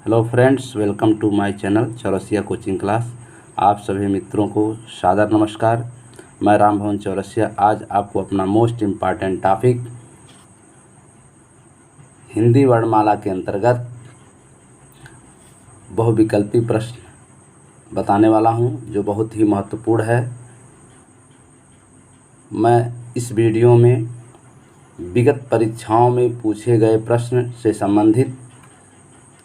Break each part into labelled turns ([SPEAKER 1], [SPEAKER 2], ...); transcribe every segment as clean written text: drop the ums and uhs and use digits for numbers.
[SPEAKER 1] Hello friends, welcome to my channel Chaurasia coaching class. आप सभी मित्रों को सादर नमस्कार। मैं राम भवन चौरसिया आज आपको अपना मोस्ट इम्पॉर्टेंट टॉपिक हिंदी वर्णमाला के अंतर्गत बहुविकल्पी प्रश्न बताने वाला हूं, जो बहुत ही महत्वपूर्ण है। मैं इस वीडियो में विगत परीक्षाओं में पूछे गए प्रश्न से संबंधित,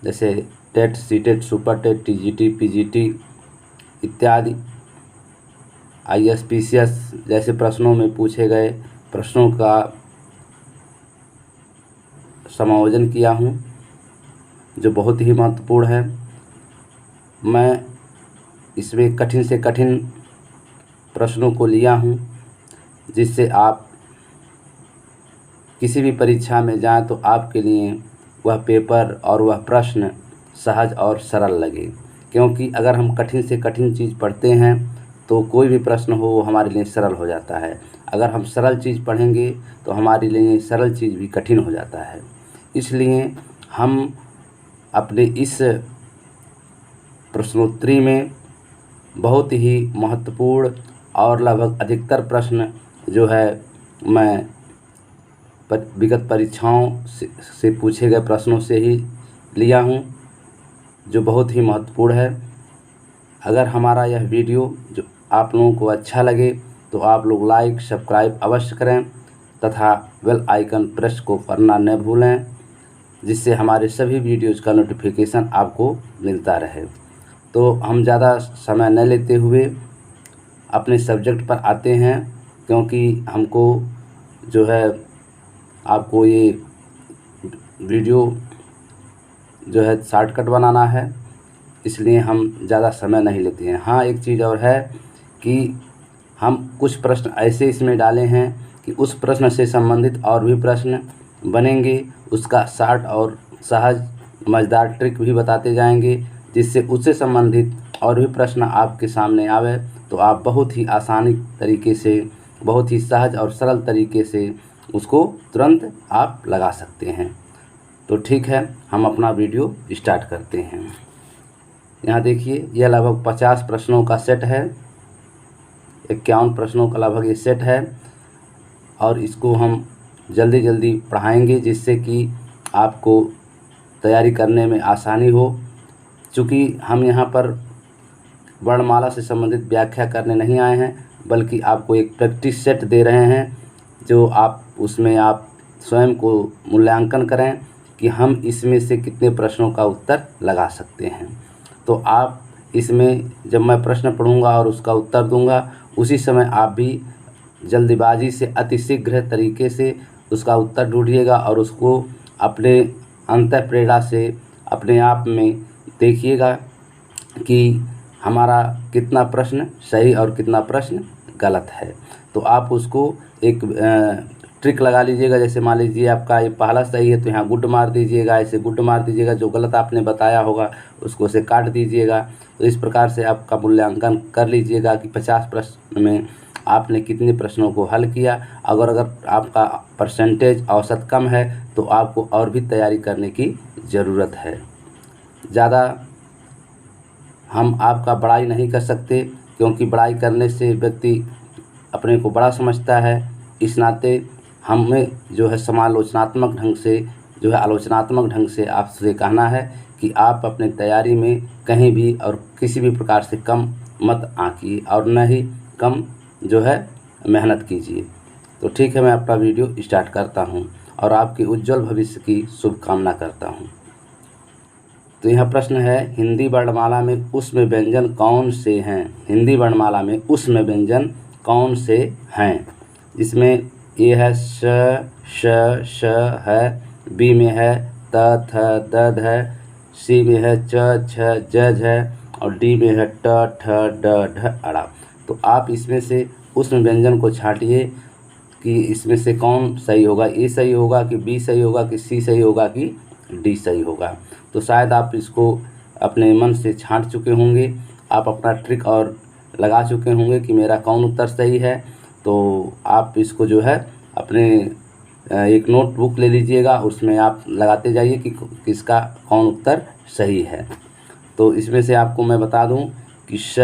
[SPEAKER 1] जैसे TET, CTET, super TET, TGT, PGT इत्यादि आईएएस, पीसीएस जैसे प्रश्नों में पूछे गए प्रश्नों का समायोजन किया हूं, जो बहुत ही महत्वपूर्ण है। मैं इसमें कठिन से कठिन प्रश्नों को लिया हूं, जिससे आप किसी भी परीक्षा में जाएं तो आपके लिए वह पेपर और वह प्रश्न सहज और सरल लगे। क्योंकि अगर हम कठिन से कठिन चीज़ पढ़ते हैं तो कोई भी प्रश्न हो वो हमारे लिए सरल हो जाता है। अगर हम सरल चीज़ पढ़ेंगे तो हमारे लिए सरल चीज़ भी कठिन हो जाता है। इसलिए हम अपने इस प्रश्नोत्तरी में बहुत ही महत्वपूर्ण और लगभग अधिकतर प्रश्न जो है मैं विगत परीक्षाओं से पूछे गए प्रश्नों से ही लिया हूं, जो बहुत ही महत्वपूर्ण है। अगर हमारा यह वीडियो जो आप लोगों को अच्छा लगे तो आप लोग लाइक, सब्सक्राइब अवश्य करें तथा बेल आइकन प्रेस को करना न भूलें, जिससे हमारे सभी वीडियोज़ का नोटिफिकेशन आपको मिलता रहे। तो हम ज़्यादा समय न लेते हुए अपने सब्जेक्ट पर आते हैं, क्योंकि हमको जो है आपको ये वीडियो जो है शॉर्टकट बनाना है, इसलिए हम ज़्यादा समय नहीं लेते हैं। हाँ, एक चीज़ और है कि हम कुछ प्रश्न ऐसे इसमें डाले हैं कि उस प्रश्न से संबंधित और भी प्रश्न बनेंगे, उसका शॉर्ट और सहज मज़ेदार ट्रिक भी बताते जाएंगे, जिससे उससे संबंधित और भी प्रश्न आपके सामने आवे तो आप बहुत ही आसानी तरीके से, बहुत ही सहज और सरल तरीके से उसको तुरंत आप लगा सकते हैं। तो ठीक है, हम अपना वीडियो स्टार्ट करते हैं। यहाँ देखिए, यह लगभग 50 प्रश्नों का सेट है, 51 प्रश्नों का लगभग ये सेट है, और इसको हम जल्दी जल्दी पढ़ाएंगे, जिससे कि आपको तैयारी करने में आसानी हो। चूँकि हम यहाँ पर वर्णमाला से संबंधित व्याख्या करने नहीं आए हैं, बल्कि आपको एक प्रैक्टिस सेट दे रहे हैं, जो आप उसमें आप स्वयं को मूल्यांकन करें कि हम इसमें से कितने प्रश्नों का उत्तर लगा सकते हैं। तो आप इसमें जब मैं प्रश्न पढ़ूंगा और उसका उत्तर दूंगा, उसी समय आप भी जल्दबाजी से अतिशीघ्र तरीके से उसका उत्तर ढूंढिएगा और उसको अपने अंतःप्रेरणा से अपने आप में देखिएगा कि हमारा कितना प्रश्न सही और कितना प्रश्न गलत है। तो आप उसको एक ट्रिक लगा लीजिएगा। जैसे मान लीजिए आपका ये पहला सही है तो यहाँ गुड मार दीजिएगा, ऐसे गुड मार दीजिएगा। जो गलत आपने बताया होगा उसको से काट दीजिएगा। तो इस प्रकार से आपका मूल्यांकन कर लीजिएगा कि 50 प्रश्न में आपने कितने प्रश्नों को हल किया। अगर आपका परसेंटेज औसत कम है तो आपको और भी तैयारी करने की ज़रूरत है। ज़्यादा हम आपका बड़ाई नहीं कर सकते, क्योंकि बड़ाई करने से व्यक्ति अपने को बड़ा समझता है। इस नाते हमें जो है समालोचनात्मक ढंग से, जो है आलोचनात्मक ढंग से आपसे कहना है कि आप अपने तैयारी में कहीं भी और किसी भी प्रकार से कम मत आंकिए और न ही कम जो है मेहनत कीजिए। तो ठीक है, मैं अपना वीडियो स्टार्ट करता हूं और आपके उज्जवल भविष्य की शुभकामना करता हूं। तो यह प्रश्न है, हिंदी वर्णमाला में उष्म व्यंजन कौन से हैं? हिंदी वर्णमाला में उष्म व्यंजन कौन से हैं? इसमें ए है श, श, श है, बी में है त, थ, द है, सी में है च, छ, ज है, और डी में है ट, ठ, ड, ढ, अड़ा। तो आप इसमें से उष्म व्यंजन को छांटिए कि इसमें से कौन सही होगा। ए सही होगा कि बी सही होगा कि सी सही होगा कि डी सही होगा। तो शायद आप इसको अपने मन से छांट चुके होंगे, आप अपना ट्रिक और लगा चुके होंगे कि मेरा कौन उत्तर सही है। तो आप इसको जो है अपने एक नोटबुक ले लीजिएगा, उसमें आप लगाते जाइए कि किसका कौन उत्तर सही है। तो इसमें से आपको मैं बता दूं कि श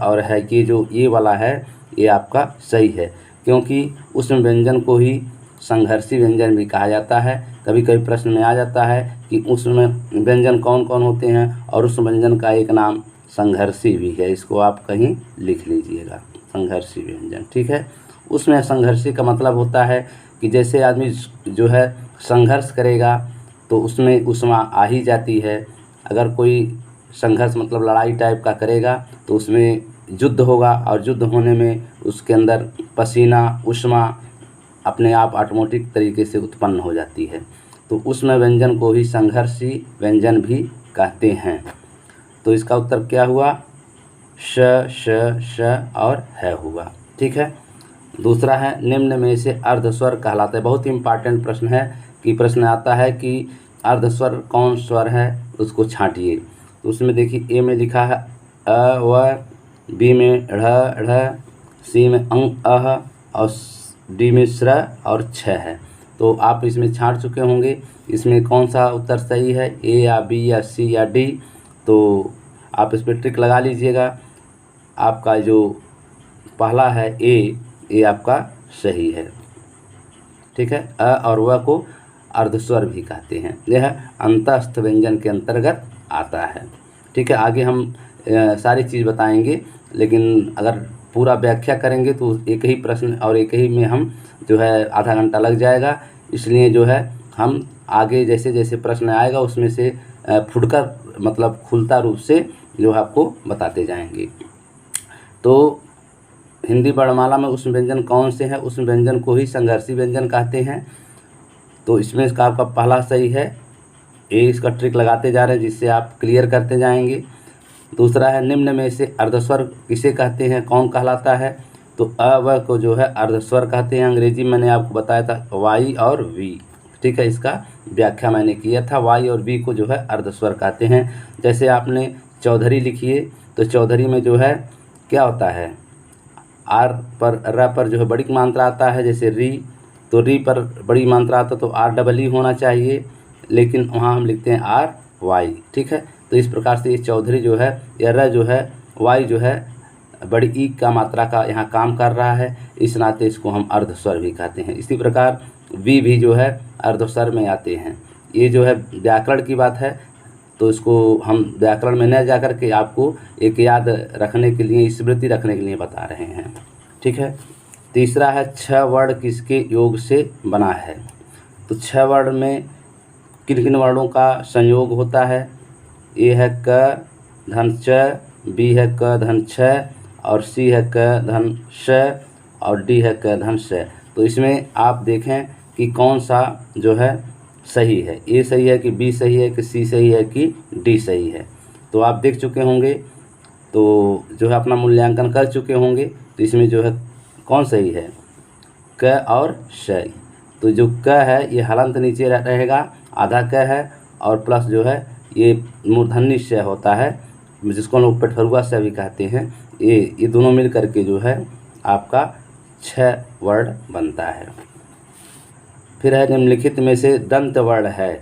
[SPEAKER 1] और है, ये जो ये वाला है ये आपका सही है, क्योंकि उस व्यंजन को ही संघर्षी व्यंजन भी कहा जाता है। कभी कभी प्रश्न में आ जाता है कि उसमें व्यंजन कौन कौन होते हैं और उस व्यंजन का एक नाम संघर्षी भी है। इसको आप कहीं लिख लीजिएगा, संघर्षी व्यंजन, ठीक है। उसमें संघर्षी का मतलब होता है कि जैसे आदमी जो है संघर्ष करेगा तो उसमें उष्मा आ ही जाती है। अगर कोई संघर्ष मतलब लड़ाई टाइप का करेगा तो उसमें युद्ध होगा, और युद्ध होने में उसके अंदर पसीना उष्मा अपने आप ऑटोमेटिक तरीके से उत्पन्न हो जाती है। तो उसमें व्यंजन को ही संघर्षी व्यंजन भी कहते हैं। तो इसका उत्तर क्या हुआ? श और है हुआ, ठीक है। दूसरा है निम्न में से अर्धस्वर कहलाता है। बहुत ही इम्पॉर्टेंट प्रश्न है कि प्रश्न आता है कि अर्धस्वर कौन स्वर है, उसको छांटिए। तो उसमें देखिए ए में लिखा है अ व, बी में ढ़, सी में अंग अह, और डी में श्र और छ है। तो आप इसमें छांट चुके होंगे, इसमें कौन सा उत्तर सही है, ए या बी या सी या डी। तो आप इस पर ट्रिक लगा लीजिएगा। आपका जो पहला है ए, ये आपका सही है, ठीक है। अ और व को अर्धस्वर भी कहते हैं, यह अंतस्थ व्यंजन के अंतर्गत आता है, ठीक है। आगे हम सारी चीज़ बताएंगे, लेकिन अगर पूरा व्याख्या करेंगे तो एक ही प्रश्न और एक ही में हम जो है आधा घंटा लग जाएगा। इसलिए जो है हम आगे जैसे जैसे प्रश्न आएगा उसमें से फुटकर मतलब खुलता रूप से जो है आपको बताते जाएंगे। तो हिंदी वर्णमाला में उष्ण व्यंजन कौन से हैं? उष्ण व्यंजन को ही संघर्षी व्यंजन कहते हैं। तो इसमें इसका आपका पहला सही है ए। इसका ट्रिक लगाते जा रहे हैं जिससे आप क्लियर करते जाएंगे। दूसरा है निम्न में से अर्धस्वर किसे कहते हैं, कौन कहलाता है? तो अ व को जो है अर्धस्वर कहते हैं। अंग्रेजी मैंने आपको बताया था वाई और वी, ठीक है। इसका व्याख्या मैंने किया था, वाई और वी को जो है अर्धस्वर कहते हैं। जैसे आपने चौधरी लिखिए तो चौधरी में जो है क्या होता है, आर पर र पर जो है बड़ी मात्रा आता है, जैसे री, तो री पर बड़ी मात्रा आता तो आर डबल ई होना चाहिए, लेकिन वहाँ हम लिखते हैं आर वाई, ठीक है। तो इस प्रकार से ये चौधरी जो है या र जो है, वाई जो है बड़ी ई का मात्रा का यहाँ काम कर रहा है, इस नाते इसको हम अर्धस्वर भी कहते हैं। इसी प्रकार वी भी जो है अर्धस्वर में आते हैं। ये जो है व्याकरण की बात है, तो इसको हम व्याकरण में न जाकर के आपको एक याद रखने के लिए, स्मृति रखने के लिए बता रहे हैं, ठीक है। तीसरा है छह वर्ण किसके योग से बना है? तो छह वर्ण में किन किन वर्णों का संयोग होता है? ए है क धन च, बी है क धन छ, और सी है क धन श, और डी है क धन श। तो इसमें आप देखें कि कौन सा जो है सही है, ए सही है कि बी सही है कि सी सही है कि डी सही है। तो आप देख चुके होंगे, तो जो है अपना मूल्यांकन कर चुके होंगे। तो इसमें जो है कौन सही है, क और श। तो जो क है ये हलंत नीचे रहेगा, आधा क है, और प्लस जो है ये मूर्धन्य श होता है, जिसको लोग पेटफरुआ श भी कहते हैं। ये दोनों मिल करके जो है आपका छह वर्ण बनता है। फिर है निम्नलिखित में से दंत वर्ण है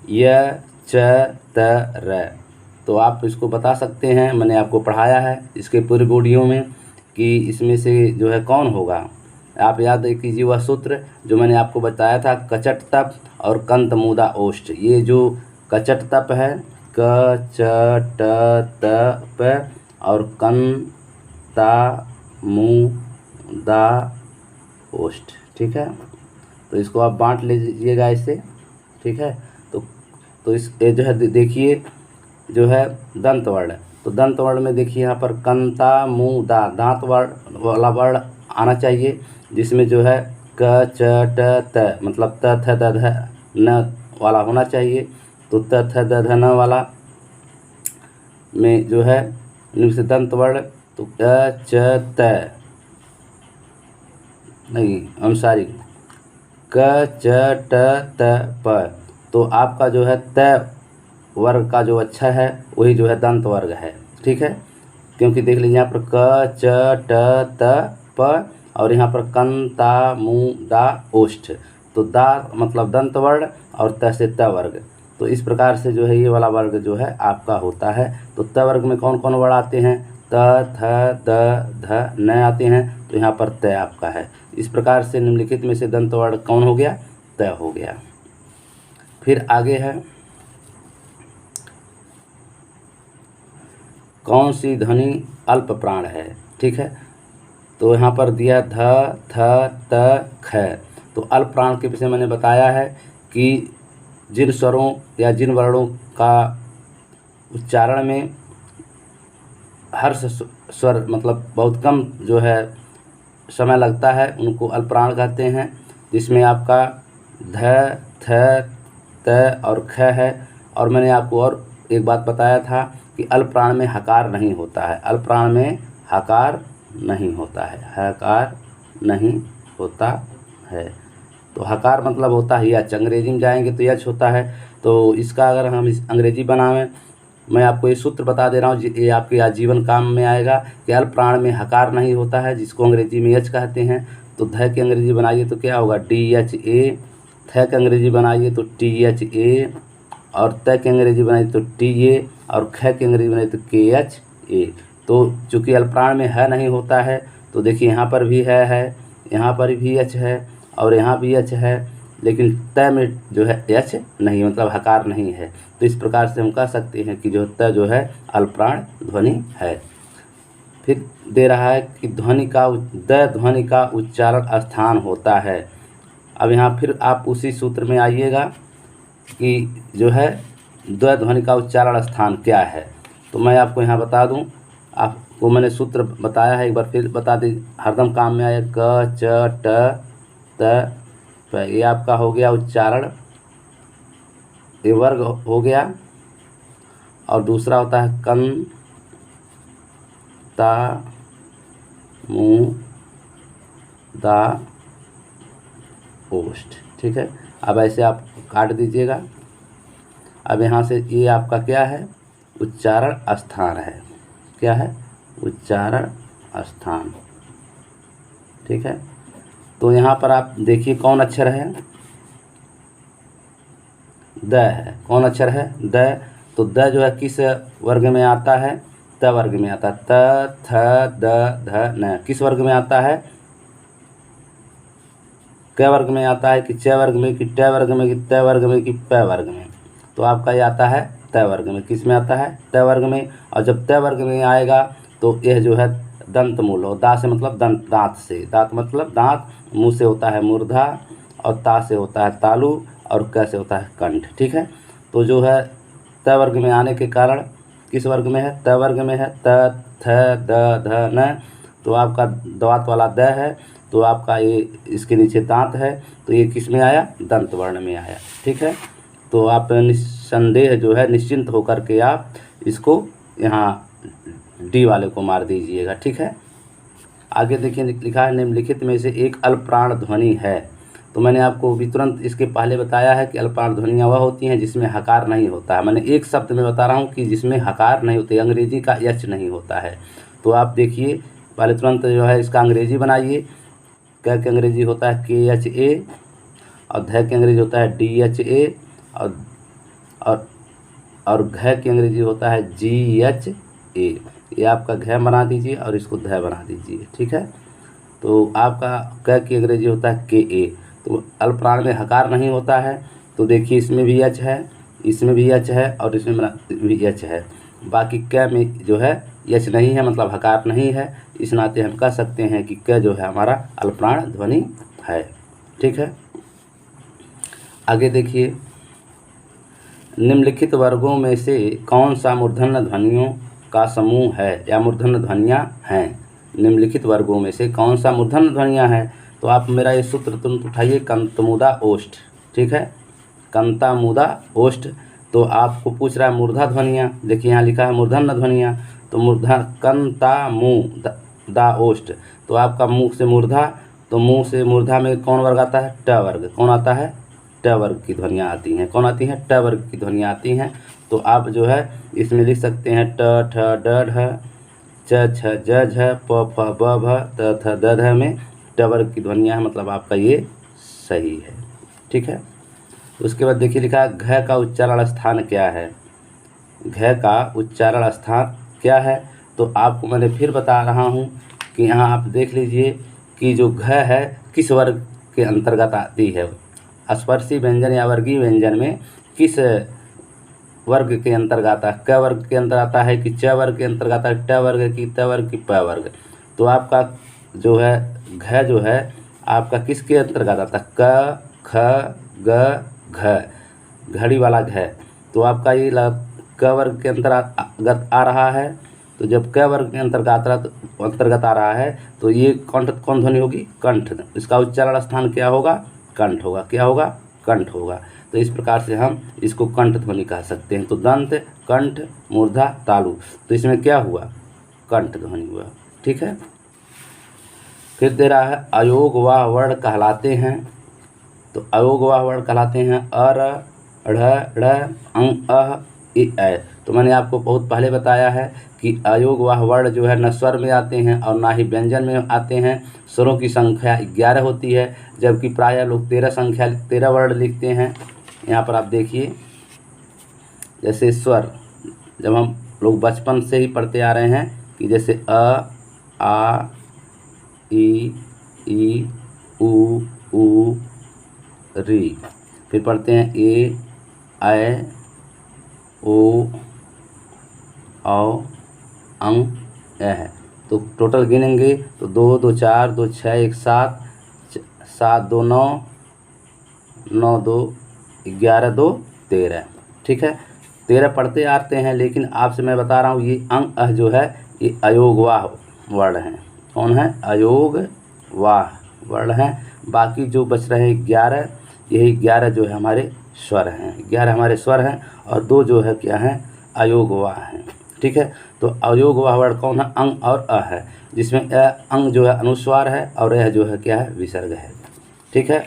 [SPEAKER 1] य, च, त, र। तो आप इसको बता सकते हैं, मैंने आपको पढ़ाया है इसके पूर्व वीडियो में कि इसमें से जो है कौन होगा। आप याद कीजिए वह सूत्र जो मैंने आपको बताया था, कचट तप और कंत मुदा ओष्ठ। ये जो कचट तप है, क च ट त प, और कंता मुदा ओष्ठ, ठीक है। तो इसको आप बांट लीजिएगा इससे, ठीक है। तो इस ये जो है देखिए जो है दंत वर्ण, तो दंत वर्ण में देखिए यहाँ पर कंता मुदा दांत वर्ण वाला वर्ण आना चाहिए, जिसमें जो है क च ट त मतलब त थ द ध न वाला होना चाहिए। तो त थ द ध न वाला में जो है निम्न से दंत वर्ण, तो क च त नहीं अनुसारी क च ट त प। तो आपका जो है त वर्ग का जो अच्छा है वही जो है दंत वर्ग है, ठीक है। क्योंकि देख लीजिए यहाँ पर क च ट त प और यहाँ पर कं ता मू दा ओष्ठ, तो दा मतलब दंत वर्ण और त से त वर्ग। तो इस प्रकार से जो है ये वाला वर्ग जो है आपका होता है। तो त वर्ग में कौन कौन वर्ण आते हैं? त, थ, द, ध, न आते हैं। तो यहाँ पर त आपका है। इस प्रकार से निम्नलिखित में से दंत वर्ण कौन हो गया? त हो गया। फिर आगे है, कौन सी ध्वनि अल्प प्राण है? ठीक है, तो यहाँ पर दिया ध, थ, त, ख। तो अल्प प्राण के विषय मैंने बताया है कि जिन स्वरों या जिन वर्णों का उच्चारण में हर्ष स्वर मतलब बहुत कम जो है समय लगता है उनको अल्प प्राण कहते हैं। जिसमें आपका ध, थ, त और ख है। और मैंने आपको और एक बात बताया था कि अल्प प्राण में हकार नहीं होता है। अल्प प्राण में हकार नहीं होता है, हकार नहीं होता है। तो हकार मतलब होता है यच, अंग्रेजी में जाएंगे तो यच होता है। तो इसका अगर हम इस अंग्रेजी बनावें, मैं आपको ये सूत्र बता दे रहा हूँ, ये आपके आजीवन काम में आएगा कि अल्प प्राण में हकार नहीं होता है, जिसको अंग्रेजी में यच कहते हैं। तो ध की अंग्रेजी बनाइए तो क्या होगा? DHA। थ की अंग्रेजी बनाइए तो THA। और त की अंग्रेजी बनाइए तो TA। और ख की अंग्रेजी बनाइए तो KHA। तो चूँकि अल्प प्राण में है नहीं होता है, तो देखिए यहाँ पर भी है, यहाँ पर भी एच है और यहाँ भी एच है, लेकिन त में जो है एच नहीं, मतलब हकार नहीं है। तो इस प्रकार से हम कह सकते हैं कि जो त जो है अल्प प्राण ध्वनि है। फिर दे रहा है कि द ध्वनि का उच्चारण स्थान होता है। अब यहाँ फिर आप उसी सूत्र में आइएगा कि जो है द ध्वनि का उच्चारण स्थान क्या है। तो मैं आपको यहाँ बता दूँ, आपको मैंने सूत्र बताया है, एक बार फिर बता दी, हरदम काम में आया क, च, ट, त, प। ये आपका हो गया उच्चारण, ये वर्ग हो गया। और दूसरा होता है कं, ता, मू, दा, ओष्ठ। ठीक है, अब ऐसे आप काट दीजिएगा। अब यहाँ से ये आपका क्या है? उच्चारण स्थान है। क्या है? उच्चारण स्थान। ठीक है, तो यहाँ पर आप देखिए कौन अक्षर है? द है। कौन अक्षर है? द। तो द जो है किस वर्ग में आता है? त वर्ग में आता है। त, थ, द, ध, न किस वर्ग में आता है? क वर्ग में आता है कि च वर्ग में कि ट वर्ग में कि त वर्ग में कि प वर्ग में? तो आपका ये आता है त वर्ग में। किस में आता है? त वर्ग में। और जब त वर्ग में आएगा तो यह जो है दंत मूल हो। दा से मतलब दंत, दांत से, दांत मतलब दांत, मुँह से होता है मूर्धा, और ता से होता है तालु, और क से होता है कंठ। ठीक है, तो जो है त वर्ग में आने के कारण किस वर्ग में है? त वर्ग में है। त, थ, द, ध, न। तो आपका दांत वाला द है, तो आपका ये इसके नीचे दांत है, तो ये किस में आया? दंत वर्ण में आया। ठीक है, तो आप निस्संदेह जो है निश्चिंत होकर के आप इसको यहाँ डी वाले को मार दीजिएगा। ठीक है, आगे देखिए लिखा है निम्नलिखित में से एक अल्प प्राण ध्वनि है। तो मैंने आपको भी तुरंत इसके पहले बताया है कि अल्प प्राण ध्वनियाँ वह होती हैं जिसमें हकार नहीं होता है। मैंने एक शब्द में बता रहा हूँ कि जिसमें हकार नहीं होते, अंग्रेजी का यच नहीं होता है। तो आप देखिए पहले तुरंत जो है इसका अंग्रेजी बनाइए। क की अंग्रेजी होता है KHA, और ध की अंग्रेजी होता है DHA, और घ की अंग्रेजी होता है GHA। ये आपका घ बना दीजिए और इसको ध बना दीजिए। ठीक है, तो आपका क की अंग्रेजी होता है KA। तो अल्प प्राण में हकार नहीं होता है, तो देखिए इसमें भी एच है, इसमें भी एच है, और इसमें भी एच है। बाकी क में जो है एच नहीं है, मतलब हकार नहीं है। इस नाते हम कह सकते हैं कि क जो है हमारा अल्प प्राण ध्वनि है। ठीक है, आगे देखिए निम्नलिखित वर्गों में से कौन सा मूर्धन्य ध्वनियों का समूह है या मूर्धन्य ध्वनियाँ हैं? निम्नलिखित वर्गों में से कौन सा मूर्धन्य ध्वनियाँ हैं? तो आप मेरा ये सूत्र तुरंत उठाइए, कंतमुदा ओष्ठ। ठीक है, कंता मुदा ओष्ठ। तो आपको पूछ रहा है मूर्धा ध्वनियाँ, देखिए यहाँ लिखा है मूर्धन्य ध्वनियाँ। तो मूर्धा कंता मुँह दा ओष्ठ, तो आपका मुँह से मूर्धा, तो मुँह से मूर्धा में कौन वर्ग आता है? ट वर्ग। कौन आता है? ट वर्ग की ध्वनियाँ आती हैं। कौन आती हैं? ट वर्ग की ध्वनियाँ आती हैं। तो आप जो है इसमें लिख सकते हैं ट, ठ, ड, ढ, च, छ, ज, झ, प, फ, ब, भ, त, थ, द, ध में ट वर्ग की ध्वनियाँ हैं, मतलब आपका ये सही है। ठीक है। उसके बाद देखिए लिखा है घ का उच्चारण स्थान क्या है। घ का उच्चारण स्थान क्या है, तो आपको मैंने फिर बता रहा हूँ कि यहाँ आप देख लीजिए कि जो घ है किस वर्ग के अंतर्गत आती है। स्पर्शी व्यंजन या वर्गीय व्यंजन में किस वर्ग के अंतर्गत आता है। क वर्ग के अंतर्गत आता है कि च वर्ग के अंतर्गत आता है, ट वर्ग की, त वर्ग की, प वर्ग। तो आपका जो है घ जो है आपका किसके अंतर्गत आता है। क ख ग घ, घड़ी वाला घ। तो आपका ये क वर्ग के अंतर्गत आ रहा है। तो जब क वर्ग के अंतर्गत आ रहा है तो ये कंठ कौन ध्वनि होगी, कंठ। इसका उच्चारण स्थान क्या होगा, कंठ होगा। क्या होगा, कंठ होगा। तो इस प्रकार से हम इसको कंठ ध्वनि कह सकते हैं। तो दंत, कंठ, मूर्धा, तालु, तो इसमें क्या हुआ, कंठ ध्वनि हुआ। ठीक है। फिर दे रहा है अयोग वाह वर्ण कहलाते हैं। तो अयोग वाह वर्ण कहलाते हैं अर, ढ़, ढ़, अंग, अह, इ, ऐ। तो मैंने आपको बहुत पहले बताया है कि अयोग वाह वर्ण जो है न स्वर में आते हैं और ना ही व्यंजन में आते हैं। स्वरों की संख्या 11 होती है, जबकि प्रायः लोग 13 वर्ण लिखते हैं। यहाँ पर आप देखिए, जैसे स्वर जब हम लोग बचपन से ही पढ़ते आ रहे हैं कि जैसे अ, आ, ई, उ, री। फिर पढ़ते हैं ए, ऐ, ओ, औ, अंग, ऐ। तो टोटल गिनेंगे तो 2 2 4 2 6 1 7 7 2 9 9 2 11 2 13। ठीक है। 13 पढ़ते आते हैं, लेकिन आपसे मैं बता रहा हूँ ये अंग अह जो है ये अयोगवाह वर्ण हैं। कौन है, अयोगवाह वर्ण हैं। बाकी जो बच रहे हैं 11, यही 11 जो है हमारे स्वर हैं। 11 हमारे स्वर हैं और 2 जो है क्या हैं, अयोगवाह हैं। ठीक है। तो अयोगवाह वर्ण कौन है, अंग और अ है, जिसमें अंग जो है अनुस्वार है और यह जो है क्या है, विसर्ग है। ठीक है।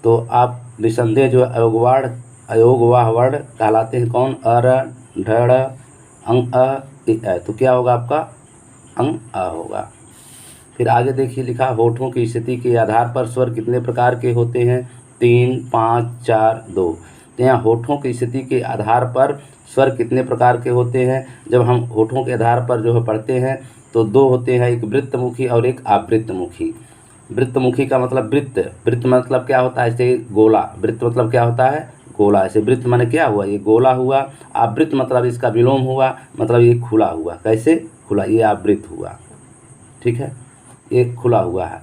[SPEAKER 1] तो आप निसंदेह जो है अयोगवाह वर्ण कहलाते हैं कौन, अर, ढ, अंग, अ, इ, ऐ। तो क्या होगा आपका, अंग अ होगा। फिर आगे देखिए लिखा होठों की स्थिति के आधार पर स्वर कितने प्रकार के होते हैं, 3, 5, 4, 2। तो यहाँ होठों की स्थिति के आधार पर स्वर कितने प्रकार के होते हैं। जब हम होठों के आधार पर जो है पढ़ते हैं तो 2 होते हैं, एक वृत्तमुखी और एक आवृत्तमुखी। वृत्तमुखी का मतलब वृत्त, वृत्त मतलब क्या होता है, ऐसे गोला। वृत्त मतलब क्या होता है, गोला। ऐसे वृत्त माने क्या हुआ, ये गोला हुआ। आवृत्त मतलब इसका विलोम हुआ, मतलब ये खुला हुआ। कैसे खुला, ये आवृत्त हुआ। ठीक है, ये खुला हुआ है।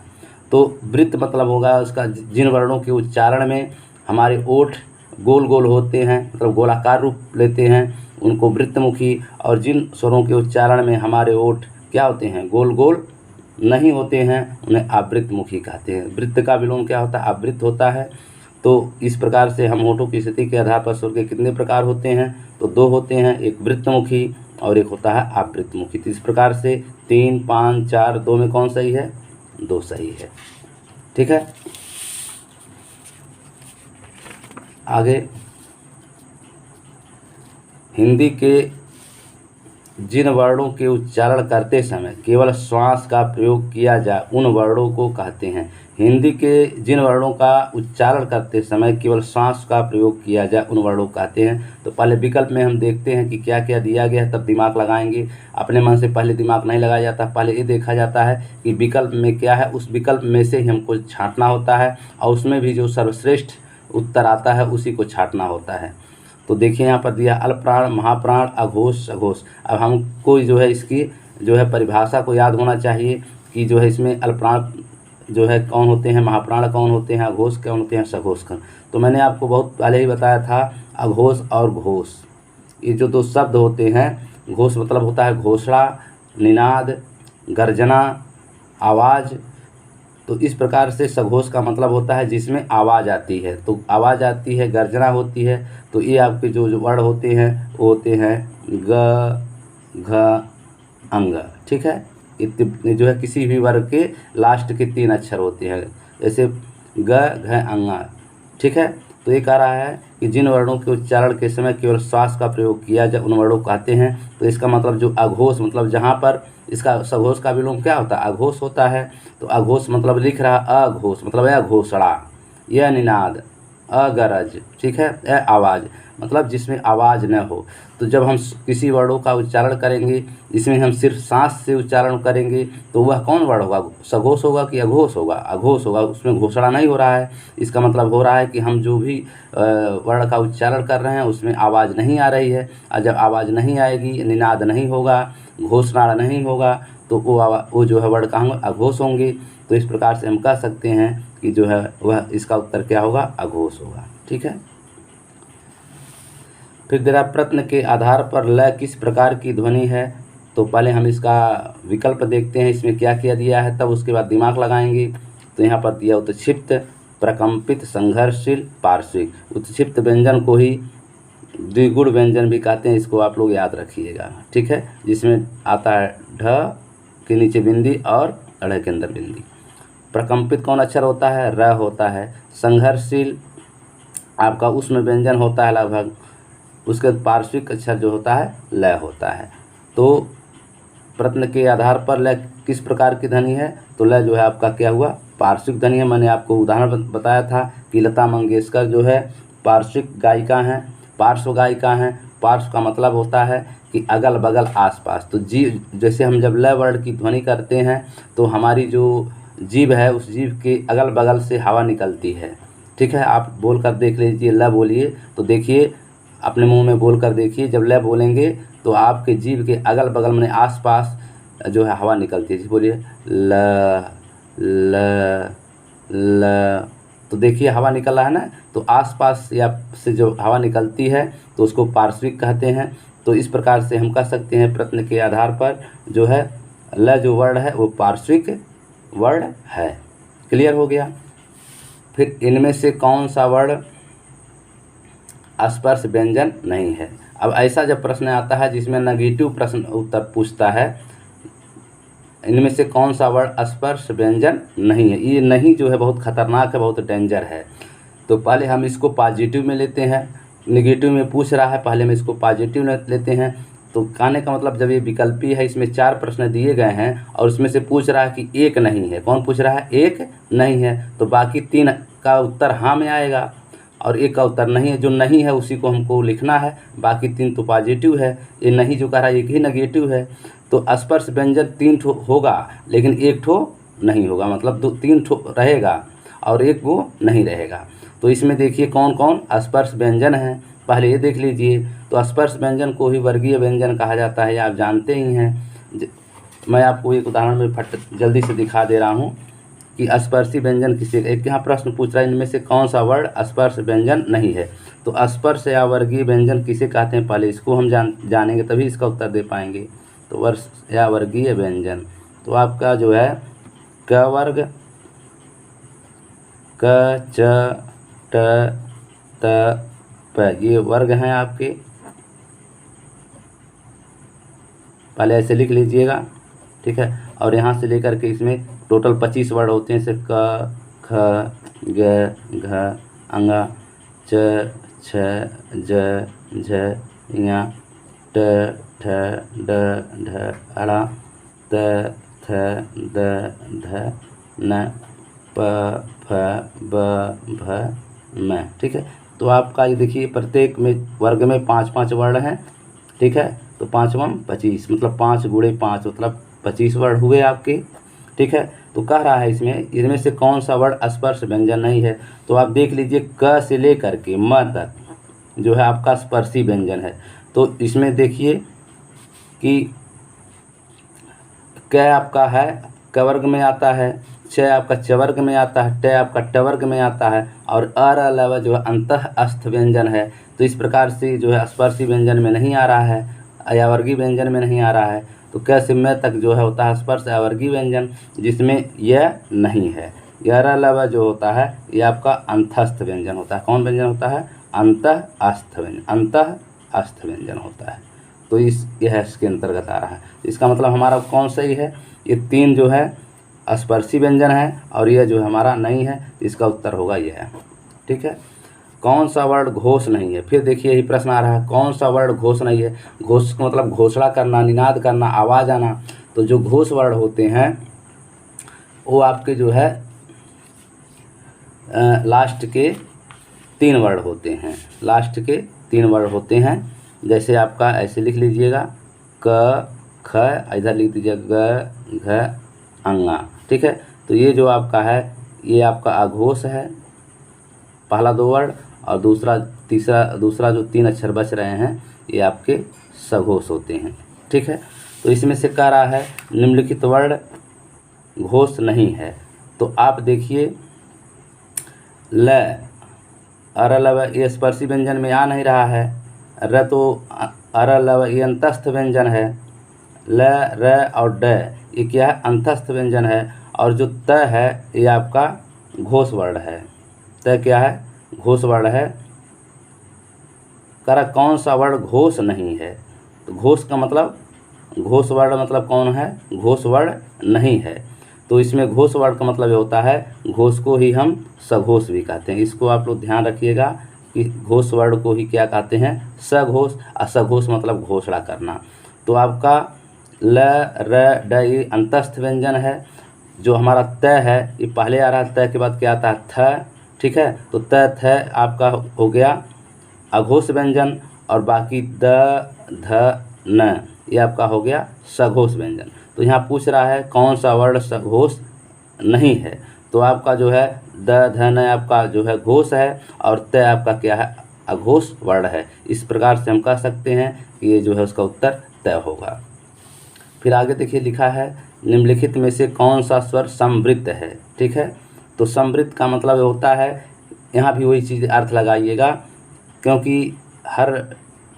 [SPEAKER 1] तो वृत्त मतलब होगा उसका जिन वर्णों के उच्चारण में हमारे ओठ गोल गोल होते हैं, मतलब गोलाकार रूप लेते हैं, उनको वृत्तमुखी। और जिन स्वरों के उच्चारण में हमारे ओठ क्या होते हैं, गोल गोल नहीं होते हैं, उन्हें आवृत्तमुखी कहते हैं। वृत्त का विलोम क्या होता है, आवृत्त होता है। तो इस प्रकार से हम होठों की स्थिति के आधार पर स्वर के कितने प्रकार होते हैं, तो 2 होते हैं, एक वृत्तमुखी और एक होता है आवृत्तमुखी। तो इस प्रकार से 3, 5, 4, 2 में कौन सही है, 2 सही है। ठीक है। आगे हिंदी के जिन वर्णों के उच्चारण करते समय केवल श्वास का प्रयोग किया जाए उन वर्णों को कहते हैं। हिंदी के जिन वर्णों का उच्चारण करते समय केवल श्वास का प्रयोग किया जाए उन वर्णों को कहते हैं। तो पहले विकल्प में हम देखते हैं कि क्या क्या दिया गया है, तब दिमाग लगाएंगे। अपने मन से पहले दिमाग नहीं लगाया जाता, पहले ये देखा जाता है कि विकल्प में क्या है, उस विकल्प में से ही हमको छांटना होता है और उसमें भी जो सर्वश्रेष्ठ उत्तर आता है उसी को छांटना होता है। तो देखिए यहाँ पर दिया अल्पप्राण, महाप्राण, अघोष, सघोष। अब हमको जो है इसकी जो है परिभाषा को याद होना चाहिए कि जो है इसमें अल्पप्राण जो है कौन होते हैं, महाप्राण कौन होते हैं, अघोष कौन होते हैं, सघोष कौन। तो मैंने आपको बहुत पहले ही बताया था अघोष और घोष, ये जो 2 शब्द होते हैं। घोष मतलब होता है घोषणा, निनाद, गर्जना, आवाज़। तो इस प्रकार से सघोष का मतलब होता है जिसमें आवाज़ आती है। तो आवाज़ आती है, गर्जना होती है। तो ये आपके जो वर्ण होते हैं वो होते हैं ग, घ, अंग। ठीक है। ये जो है किसी भी वर्ग के लास्ट के 3 अक्षर होते हैं, जैसे ग, घ, अंग। ठीक है। तो ये कह रहा है कि जिन वर्णों के उच्चारण के समय केवल श्वास का प्रयोग किया जाए उन वर्णों को कहते हैं। तो इसका मतलब जो अघोष, मतलब जहाँ पर इसका सघोष का विलोम क्या होता है, अघोष होता है। तो अघोष मतलब लिख रहा अघोष, मतलब है घोषणा, यह निनाद, अगरज, ठीक है, यह आवाज़, मतलब जिसमें आवाज़ न हो। तो जब हम किसी वर्णों का उच्चारण करेंगे जिसमें हम सिर्फ सांस से उच्चारण करेंगे तो वह कौन वर्ण होगा, सघोष होगा कि अघोष होगा, अघोष होगा, उसमें घोषणा नहीं हो रहा है। इसका मतलब हो रहा है कि हम जो भी वर्ण का उच्चारण कर रहे हैं उसमें आवाज़ नहीं आ रही है, और जब आवाज़ नहीं आएगी, निनाद नहीं होगा, घोषणा नहीं होगा, तो वो जो है वर्ण कहाँ होंगे, अघोष होंगे। तो इस प्रकार से हम कह सकते हैं कि जो है वह इसका उत्तर क्या होगा, अघोष होगा, ठीक है। फिर जरा प्रश्न के आधार पर लय किस प्रकार की ध्वनि है। तो पहले हम इसका विकल्प देखते हैं, इसमें क्या क्या दिया है, तब उसके बाद दिमाग लगाएंगे। तो यहाँ पर दिया उत्क्षिप्त, प्रकंपित, संघर्षशील, पार्श्विक। उत्क्षिप्त व्यंजन को ही द्विगुण व्यंजन भी कहते हैं, इसको आप लोग याद रखिएगा, ठीक है, जिसमें आता है ढ के नीचे बिंदी और अड़ के अंदर बिंदी। प्रकंपित कौन अक्षर होता है, र होता है। संघर्षशील आपका उसमें व्यंजन होता है लगभग, उसके पार्श्विक अक्षर जो होता है लय होता है। तो प्रश्न के आधार पर लय किस प्रकार की ध्वनि है, तो लय जो है आपका क्या हुआ, पार्श्विक ध्वनि है। मैंने आपको उदाहरण बताया था कि लता मंगेशकर जो है पार्श्विक गायिका हैं, पार्श्व गायिका हैं। पार्श्व का मतलब होता है कि अगल बगल आसपास। तो जीव, जैसे हम जब लय वर्ण की ध्वनि करते हैं तो हमारी जो जीभ है उस जीभ के अगल बगल से हवा निकलती है, ठीक है। आप बोल कर देख लीजिए, ल बोलिए तो देखिए, अपने मुंह में बोल कर देखिए, जब ल बोलेंगे तो आपके जीभ के अगल बगल में आसपास जो है हवा निकलती है। बोलिए ल ल ल, तो देखिए हवा निकल रहा है ना, तो आसपास या से जो हवा निकलती है तो उसको पार्श्विक कहते हैं। तो इस प्रकार से हम कह सकते हैं प्रश्न के आधार पर जो है ल जो वर्ण है वो पार्श्विक वर्ण है। क्लियर हो गया। फिर इनमें से कौन सा वर्ण स्पर्श व्यंजन नहीं है। अब ऐसा जब प्रश्न आता है जिसमें नेगेटिव प्रश्न उत्तर पूछता है, इनमें से कौन सा वर्ण स्पर्श व्यंजन नहीं है, ये नहीं जो है बहुत खतरनाक है, बहुत डेंजर है। तो पहले हम इसको पॉजिटिव में लेते हैं, नेगेटिव में पूछ रहा है, पहले हम इसको पॉजिटिव में लेते हैं। तो कहने का मतलब जब ये विकल्पी है, इसमें 4 प्रश्न दिए गए हैं और उसमें से पूछ रहा है कि एक नहीं है। कौन पूछ रहा है, एक नहीं है, तो बाकी 3 का उत्तर हाँ में आएगा और एक का उत्तर नहीं है। जो नहीं है उसी को हमको लिखना है, बाकी 3 तो पॉजिटिव है। ये नहीं जो कह रहा है एक ही नेगेटिव है। तो स्पर्श व्यंजन 3 ठो होगा लेकिन 1 ठो नहीं होगा, मतलब 3 ठो रहेगा और 1 वो नहीं रहेगा। तो इसमें देखिए कौन कौन स्पर्श व्यंजन है, पहले ये देख लीजिए। तो स्पर्श व्यंजन को ही वर्गीय व्यंजन कहा जाता है, आप जानते ही हैं। मैं आपको एक उदाहरण में फट जल्दी से दिखा दे रहा हूँ कि स्पर्शी व्यंजन किसे, एक यहाँ प्रश्न पूछ रहा है इनमें से कौन सा वर्ण स्पर्श व्यंजन नहीं है। तो स्पर्श या वर्गीय व्यंजन किसे कहते हैं, पहले इसको हम जानेंगे तभी इसका उत्तर दे पाएंगे। तो वर्ष या वर्गीय व्यंजन, तो आपका जो है क वर्ग, क च ट त प, ये वर्ग हैं आपके, पहले ऐसे लिख लीजिएगा, ठीक है। और यहाँ से लेकर के इसमें टोटल 25 वर्ड होते हैं, जैसे क ख ग घ अंग च छ ज झ ञ ट ठ ड ढ अड़ा त थ द ध न प फ ब भ म, ठीक है। तो आपका ये देखिए प्रत्येक में वर्ग में 5-5 वर्ण हैं, ठीक है। तो 5 × 25 मतलब 5 × 5 मतलब 25 वर्ण हुए आपके, ठीक है। तो कह रहा है इनमें से कौन सा वर्ण स्पर्श व्यंजन नहीं है। तो आप देख लीजिए क से लेकर के म तक जो है आपका स्पर्शी व्यंजन है। तो इसमें देखिए कि क आपका है क वर्ग में आता है, च आपका च वर्ग में आता है, ट आपका ट वर्ग में आता है और अलावा जो है अंतः अस्थ व्यंजन है। तो इस प्रकार से जो है स्पर्शी व्यंजन में नहीं आ रहा है, अयावर्गीय व्यंजन में नहीं आ रहा है। तो क से म तक जो है होता है स्पर्श अयावर्गीय व्यंजन, जिसमें यह नहीं है। यह अलावा जो होता है ये आपका अंतस्थ व्यंजन होता है। कौन व्यंजन होता है, अंतः अस्थ व्यंजन, अंतः अस्थ व्यंजन होता है। तो यह इसके अंतर्गत आ रहा है। इसका मतलब हमारा कौन सही है, ये 3 जो है स्पर्शी व्यंजन है और यह जो हमारा नहीं है, इसका उत्तर होगा यह, ठीक है। कौन सा वर्ण घोष नहीं है। फिर देखिए यही प्रश्न आ रहा है, कौन सा वर्ण घोष नहीं है। घोष का मतलब घोषणा करना, निनाद करना, आवाज़ आना। तो जो घोष वर्ण होते हैं वो आपके जो है लास्ट के 3 वर्ण होते हैं। लास्ट के 3 वर्ण होते हैं। जैसे आपका ऐसे लिख लीजिएगा, क ख, इधर लिख दीजिएगा ग घ अंगा। ठीक है, तो ये जो आपका है ये आपका अघोष है, पहला 2 वर्ण, और दूसरा जो 3 अक्षर बच रहे हैं ये आपके सघोष होते हैं। ठीक है, तो इसमें से कह रहा है निम्नलिखित वर्ण घोष नहीं है। तो आप देखिए ल, अर लव ये स्पर्शी व्यंजन में आ नहीं रहा है। र तो अर लव ये अंतस्थ व्यंजन है। ल, र और ड ये क्या है, अंतस्थ व्यंजन है। और जो त है ये आपका घोष वर्ण है। त क्या है, घोष वर्ण है। करा कौन सा वर्ण घोष नहीं है। तो घोष का मतलब, घोष वर्ण मतलब कौन है, घोष वर्ण नहीं है। तो इसमें घोष वर्ण का मतलब ये होता है, घोष को ही हम सघोष भी कहते हैं। इसको आप लोग ध्यान रखिएगा कि घोष वर्ण को ही क्या कहते हैं, सघोष। असघोष मतलब घोषणा करना। तो आपका ल, र, ड ये अंतस्थ व्यंजन है। जो हमारा त है ये पहले आ रहा है, त के बाद क्या आता है, थ। ठीक है, तो त, थ आपका हो गया अघोष व्यंजन, और बाकी द, ध, न ये आपका हो गया सघोष व्यंजन। तो यहाँ पूछ रहा है कौन सा वर्ण सघोष नहीं है। तो आपका जो है द, ध, न आपका जो है घोष है, और त आपका क्या है, अघोष वर्ण है। इस प्रकार से हम कह सकते हैं कि ये जो है उसका उत्तर तय होगा। फिर आगे देखिए लिखा है निम्नलिखित में से कौन सा स्वर समवृत्त है। ठीक है, तो समवृत्त का मतलब होता है, यहाँ भी वही चीज़ अर्थ लगाइएगा, क्योंकि हर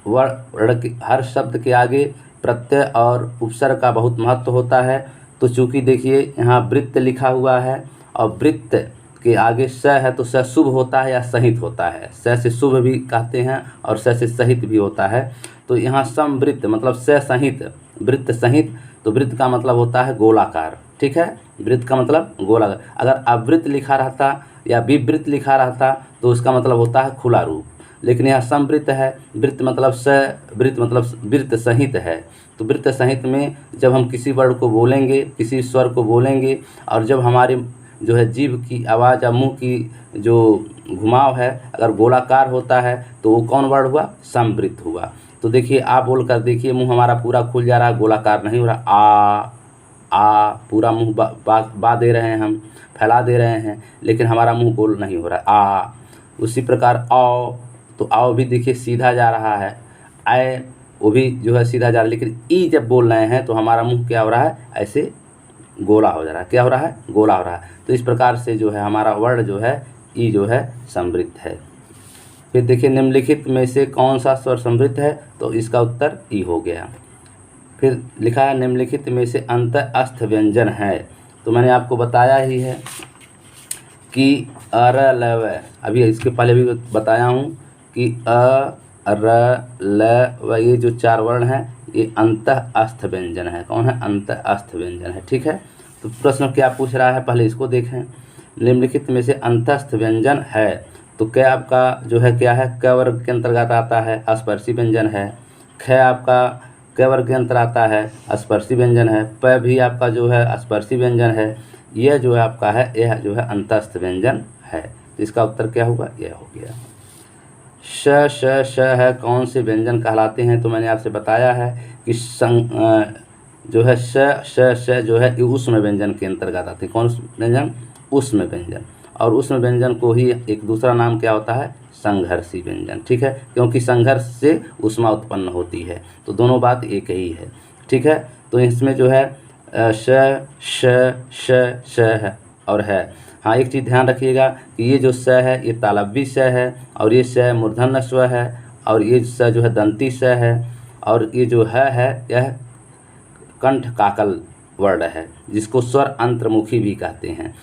[SPEAKER 1] वर्ण हर शब्द के आगे प्रत्यय और उपसर्ग का बहुत महत्व होता है। तो चूँकि देखिए यहाँ वृत्त लिखा हुआ है, और वृत्त के आगे स है तो स शुभ होता है या सहित होता है। स से शुभ भी कहते हैं और स से सहित भी होता है। तो यहाँ समवृत्त मतलब स सहित, वृत्त सहित। तो वृत्त का मतलब होता है गोलाकार। ठीक है, वृत्त का मतलब गोलाकार। अगर अवृत्त लिखा रहता या विवृत्त लिखा रहता तो उसका मतलब होता है खुला रूप। लेकिन यहाँ समवृत्त है, वृत्त मतलब वृत्त मतलब वृत्त सहित है। तो वृत्त सहित में जब हम किसी वर्ण को बोलेंगे, किसी स्वर को बोलेंगे, और जब हमारे जो है जीभ की आवाज़ या मुंह की जो घुमाव है अगर गोलाकार होता है तो वो कौन वर्ण हुआ, समवृत्त हुआ। तो देखिए आप बोल कर देखिए, मुंह हमारा पूरा खुल जा रहा है, गोलाकार नहीं हो रहा। आ पूरा मुंह बा दे रहे हैं, हम फैला दे रहे हैं, लेकिन हमारा मुंह गोल नहीं हो रहा है। आ उसी प्रकार आओ, तो आओ भी देखिए सीधा जा रहा है। आए वो भी जो है सीधा जा रहा है, लेकिन ई जब बोल रहे हैं तो हमारा मुंह क्या हो रहा है, ऐसे गोला हो जा रहा है। क्या हो रहा है, गोला हो रहा है। तो इस प्रकार से जो है हमारा वर्ण जो है ई जो है समवृत्त है। फिर देखिए निम्नलिखित में से कौन सा स्वर समवृत्त है, तो इसका उत्तर ई हो गया। फिर लिखा है निम्नलिखित में से अंतःस्थ व्यंजन है। तो मैंने आपको बताया ही है कि अर ल व, अभी इसके पहले भी बताया हूँ कि अ र ल व ये जो 4 वर्ण हैं ये अंतःस्थ व्यंजन है। कौन है, अंतःस्थ व्यंजन है। ठीक है, तो प्रश्न क्या पूछ रहा है, पहले इसको देखें। निम्नलिखित में से अंतःस्थ व्यंजन है, तो क्या आपका जो है क्या है, क वर्ग के अंतर्गत आता है, स्पर्शी व्यंजन है। ख आपका क वर्ग के अंतर्गत आता है, स्पर्शी व्यंजन है। प भी आपका जो है स्पर्शी व्यंजन है। यह जो है आपका है, यह जो है अंतःस्थ व्यंजन है। तो इसका उत्तर क्या होगा, यह हो गया। श श श है, कौन से व्यंजन कहलाते हैं, तो मैंने आपसे बताया है कि जो है श जो है ऊष्म व्यंजन के अंतर्गत आते हैं। कौन व्यंजन, ऊष्म व्यंजन। और ऊष्म व्यंजन को ही एक दूसरा नाम क्या होता है, संघर्षी व्यंजन। ठीक है, क्योंकि संघर्ष से ऊष्मा उत्पन्न होती है। तो दोनों बात एक ही है। ठीक है, तो इसमें जो है श श है और है। हाँ, एक चीज़ ध्यान रखिएगा कि ये जो स है ये तालव्य स है, और ये स मूर्धन्य स्व है, और ये स जो है दंती स है, और ये जो है यह कंठ काकल वर्ण है, जिसको स्वर अंतर्मुखी भी कहते हैं।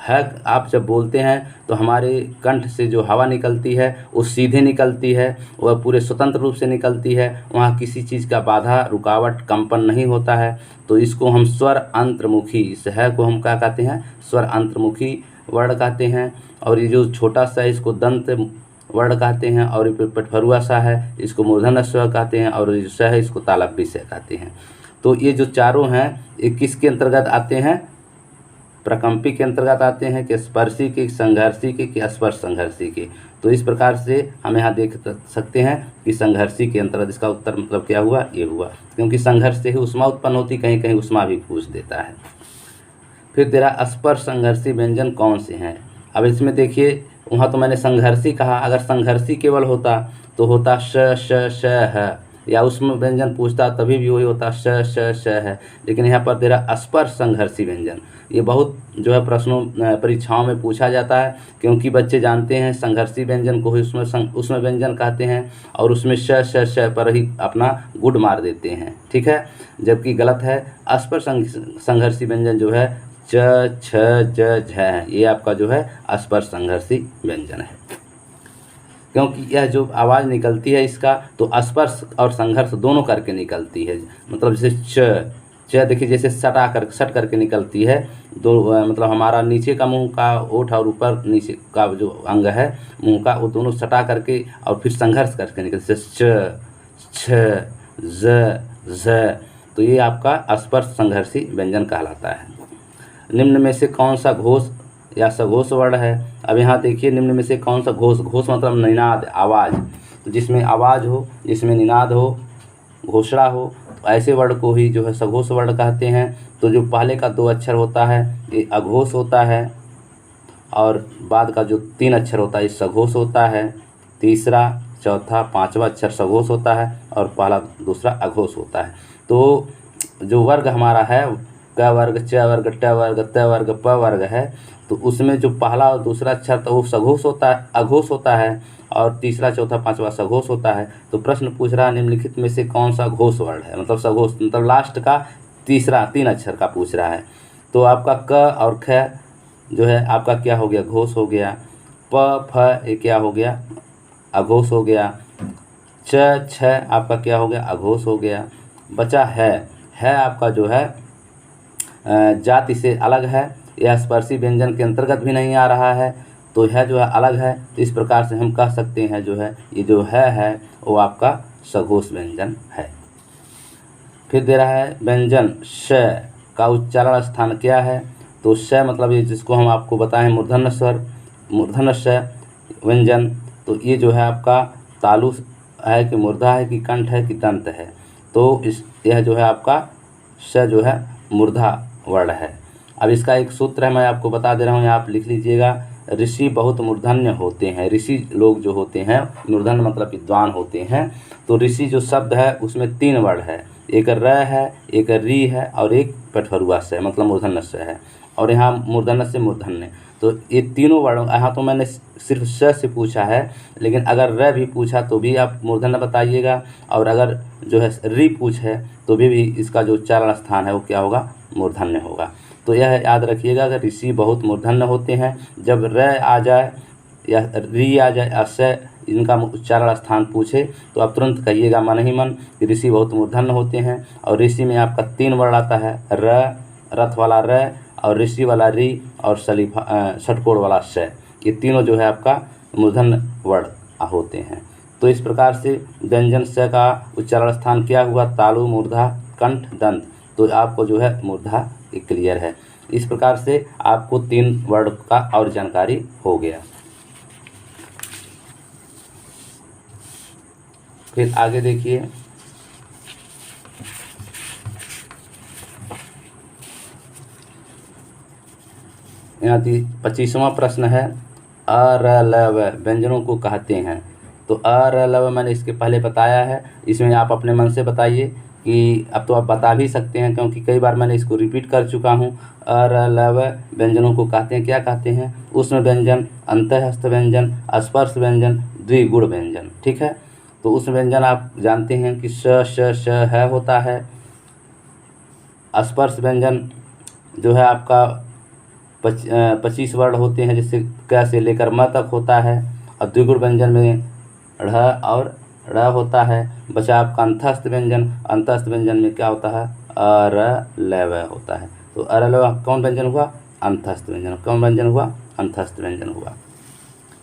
[SPEAKER 1] है आप जब बोलते हैं तो हमारे कंठ से जो हवा निकलती है वो सीधे निकलती है, वह पूरे स्वतंत्र रूप से निकलती है। वहाँ किसी चीज़ का बाधा रुकावट कंपन नहीं होता है। तो इसको हम स्वर अंतर्मुखी, इस है को हम क्या कहते हैं, स्वर अंतर्मुखी वर्ण कहते हैं। और ये जो छोटा सा इसको दंत वर्ण कहते हैं, और ये पटफरुआ सा है इसको मूर्धन्य स्व कहते हैं, और ये जो स है इसको तालव्य स कहते हैं। तो ये जो चारों हैं ये किसके अंतर्गत आते हैं? प्रकंपी के अंतर्गत आते हैं कि स्पर्शी के, संघर्षी के, कि स्पर्श संघर्षी के। तो इस प्रकार से हम यहाँ देख सकते हैं कि संघर्षी के अंतर्गत। इसका उत्तर मतलब क्या हुआ? ये हुआ, क्योंकि संघर्ष से ही ऊष्मा उत्पन्न होती, कहीं कहीं ऊष्मा भी पूछ देता है। फिर तेरा स्पर्श संघर्षी व्यंजन कौन से हैं? अब इसमें देखिए, वहाँ तो मैंने संघर्षी कहा, अगर संघर्षी केवल होता तो होता श श श है, या उसमें व्यंजन पूछता तभी भी वही होता श श श है। लेकिन यहाँ पर तेरा स्पर्श संघर्षी व्यंजन, ये बहुत जो है प्रश्नों परीक्षाओं में पूछा जाता है, क्योंकि बच्चे जानते हैं संघर्षी व्यंजन को ही उसमें व्यंजन कहते हैं, और उसमें श श श पर ही अपना गुड मार देते हैं, ठीक है, जबकि गलत है। स्पर्श संघर्षी व्यंजन जो है च छ ज झ है, ये आपका जो है स्पर्श संघर्षी व्यंजन है, क्योंकि यह जो आवाज़ निकलती है इसका तो स्पर्श और संघर्ष दोनों करके निकलती है। मतलब जैसे च देखिए, जैसे सट करके निकलती है, दो मतलब हमारा नीचे का मुंह का ओठ और ऊपर नीचे का जो अंग है मुंह का, वो दोनों सटा करके और फिर संघर्ष करके निकलते हैं, च छ ज झ। तो ये आपका स्पर्श संघर्षी व्यंजन कहलाता है। निम्न में से कौन सा घोष या सघोष वर्ण है? अब यहाँ देखिए, निम्न में से कौन सा घोष, घोष मतलब निनाद, आवाज़, तो जिसमें आवाज़ हो, जिसमें निनाद हो, घोषणा हो, तो ऐसे वर्ण को ही जो है सघोष वर्ण कहते हैं। तो जो पहले का 2 अक्षर होता है ये अघोष होता है, और बाद का जो 3 अक्षर होता है ये सघोष होता है, तीसरा, चौथा, 5वां अक्षर सघोष होता है, और पहला दूसरा अघोष होता है। तो जो वर्ग हमारा है क वर्ग, च वर्ग, ट वर्ग, त वर्ग, प वर्ग है, तो उसमें जो पहला और दूसरा अक्षर तो वो सघोष होता है, अघोष होता है, और तीसरा, चौथा, 5वां सघोष होता है। तो प्रश्न पूछ रहा है निम्नलिखित में से कौन सा घोष वर्ण है, मतलब सघोष, मतलब लास्ट का तीसरा 3 अक्षर का पूछ रहा है। तो आपका क और ख जो है आपका क्या हो गया? घोष हो गया। प फ ये क्या हो गया? अघोष हो गया। च छ आपका क्या हो गया? अघोष हो गया। बचा है आपका जो है जाति से अलग है, यह स्पर्शी व्यंजन के अंतर्गत भी नहीं आ रहा है, तो यह जो है अलग है। तो इस प्रकार से हम कह सकते हैं जो है ये जो है वो आपका सघोष व्यंजन है। फिर दे रहा है व्यंजन श का उच्चारण स्थान क्या है? तो श मतलब ये जिसको हम आपको बताएं मूर्धन्य स्वर, मूर्धन्य श व्यंजन, तो ये जो है आपका तालु है कि मूर्धा है कि कंठ है कि दंत है? तो यह जो है आपका श जो है मूर्धा वर्ण है। अब इसका एक सूत्र है, मैं आपको बता दे रहा हूँ, यहाँ आप लिख लीजिएगा। ऋषि बहुत मूर्धन्य होते हैं। ऋषि लोग जो होते हैं, मूर्धन्य मतलब विद्वान होते हैं। तो ऋषि जो शब्द है उसमें 3 वर्ण है, एक र है, एक री है, और एक पटफरुआ से मतलब मूर्धन्य से है, और यहाँ मूर्धन्य से मूर्धन्य। तो ये तीनों वर्ण, यहाँ तो मैंने सिर्फ स से पूछा है, लेकिन अगर र भी पूछा तो भी आप मूर्धन्य बताइएगा, और अगर जो है री पूछे तो भी इसका जो उच्चारण स्थान है वो क्या होगा? मूर्धन्य होगा। तो यह याद रखिएगा, अगर ऋषि बहुत मूर्धन्य होते हैं, जब र आ जाए या री आ जाए या स इनका उच्चारण स्थान पूछे तो आप तुरंत कहिएगा मन ही मन कि ऋषि बहुत मूर्धन्य होते हैं। और ऋषि में आपका 3 वर्ण आता है, र, रथ वाला र, और ऋषि वाला री, और सलीफा षटकोण वाला श। ये तीनों जो है आपका मूर्धन्य वर्ण होते हैं। तो इस प्रकार से व्यंजन स का उच्चारण स्थान क्या हुआ? तालु, मूर्धा, कंठ, दंत। तो आपको जो है मूर्धा क्लियर है। इस प्रकार से आपको 3 वर्ण का और जानकारी हो गया। फिर आगे देखिए, यहाँ 25वां प्रश्न है, अरलव व्यंजनों को कहते हैं। तो अरलव मैंने इसके पहले बताया है, इसमें आप अपने मन से बताइए कि अब तो आप बता भी सकते हैं, क्योंकि कई बार मैंने इसको रिपीट कर चुका हूँ। अरलव व्यंजनों को कहते हैं, क्या कहते हैं? ऊष्म व्यंजन, अंतःस्थ व्यंजन, स्पर्श व्यंजन, द्विगुण व्यंजन, ठीक है। तो ऊष्म व्यंजन आप जानते हैं कि श है होता है। स्पर्श व्यंजन जो है आपका 25 वर्ण होते हैं, जिससे क से लेकर म तक होता है। और द्विगुण व्यंजन में ढ़ और ड़ होता है। बचा आपका अंतःस्थ व्यंजन, अंतःस्थ व्यंजन में क्या होता है? अरलव होता है। तो अरलव कौन व्यंजन हुआ? अंतःस्थ व्यंजन। कौन व्यंजन हुआ? अंतःस्थ व्यंजन हुआ।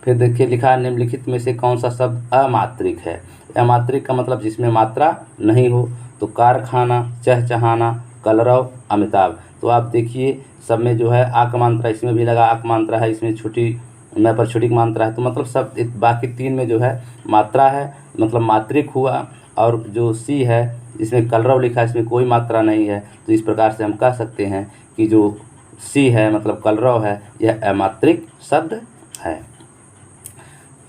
[SPEAKER 1] फिर देखिए लिखा है निम्नलिखित में से कौन सा शब्द अमात्रिक है। अमात्रिक का मतलब जिसमें मात्रा नहीं हो, तो कारखाना, चहचहाना, कलरव, अमिताभ। तो आप देखिए सब में जो है आ का मात्रा इसमें भी लगा, आ का मात्रा है, इसमें छोटी न पर छोटी की मात्रा है, तो मतलब सब बाकी तीन में जो है मात्रा है, मतलब मात्रिक हुआ। और जो सी है इसमें कलरव लिखा है, इसमें कोई मात्रा नहीं है, तो इस प्रकार से हम कह सकते हैं कि जो सी है मतलब कलरव है, यह अमात्रिक शब्द है।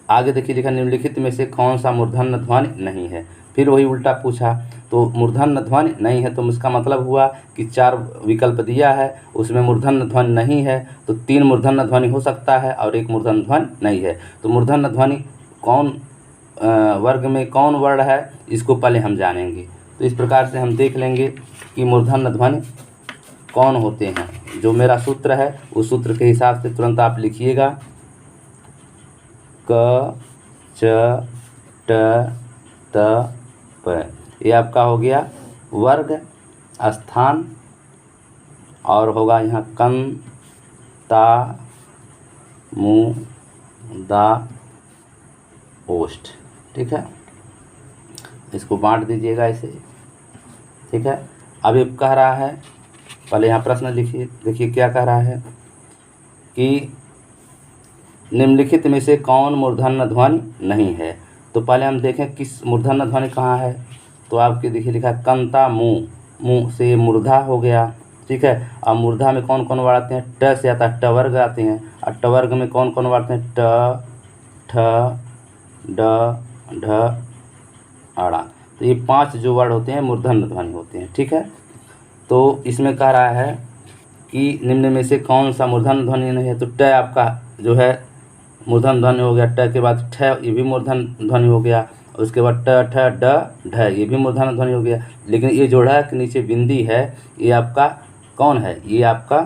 [SPEAKER 1] आगे देखिए लिखा निम्नलिखित में से कौन सा मूर्धन्य ध्वनि नहीं है। फिर वही उल्टा पूछा, तो मूर्धन्य ध्वनि नहीं है, तो इसका मतलब हुआ कि 4 विकल्प दिया है, उसमें मूर्धन्य ध्वनि नहीं है, तो 3 मूर्धन्य ध्वनि हो सकता है और 1 मूर्धन्य ध्वनि नहीं है। तो मूर्धन्य ध्वनि कौन वर्ग में कौन वर्ण है, इसको पहले हम जानेंगे। तो इस प्रकार से हम देख लेंगे कि मूर्धन्य ध्वनि कौन होते हैं। जो मेरा सूत्र है उस सूत्र के हिसाब से तुरंत आप लिखिएगा, क च ट त प। ये आपका हो गया वर्ग, स्थान, और होगा यहाँ कन, ता, मु, दा, ओष्ठ। ठीक है, इसको बांट दीजिएगा ऐसे। ठीक है, अब ये कह रहा है, पहले यहाँ प्रश्न लिखिए, देखिए क्या कह रहा है कि निम्नलिखित में से कौन मूर्धन्य ध्वनि नहीं है। तो पहले हम देखें किस मूर्धन्य ध्वनि कहाँ है। तो आपके देखिए लिखा है कंता, मुँह, मुँह से मूर्धा हो गया। ठीक है, अब मूर्धा में कौन कौन वर्ड आते हैं, ट से आता है, ट वर्ग आते हैं, और ट वर्ग में कौन कौन वर्ड आते हैं, ट, ठ, ड, ढ, अड़ा। तो ये 5 जो वर्ड होते हैं मूर्धन्य ध्वनि होते हैं। ठीक है, तो इसमें कह रहा है कि निम्न में से कौन सा मूर्धन्य ध्वनि नहीं है। तो ट आपका जो है मूर्धन्य ध्वनि हो गया, ट के बाद ठ, ये भी मूर्धन्य ध्वनि हो गया, और उसके बाद ट, ठ, ड, ढ, ये भी मूर्धन्य ध्वनि हो गया। लेकिन ये जो ढ के नीचे बिंदी है, ये आपका कौन है, ये आपका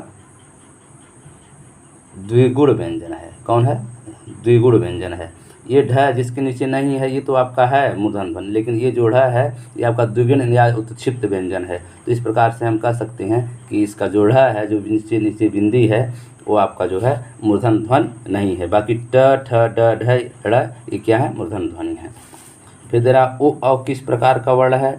[SPEAKER 1] द्विगुण व्यंजन है। कौन है, द्विगुण व्यंजन है। ये ढ जिसके नीचे नहीं है, ये तो आपका है मूर्धन्य ध्वनि, लेकिन ये जो ढ है ये आपका द्विगुण या उत्क्षिप्त व्यंजन है। तो इस प्रकार से हम कह सकते हैं कि इसका जो ढ है, जो नीचे नीचे बिंदी है, वो आपका जो है मूर्धन्य ध्वनि नहीं है। बाकी ट, ठ, ड, ढ, ड़, ये क्या है, मूर्धन्य ध्वनि है। फिर दे रहा ओ औ किस प्रकार का वर्ण है।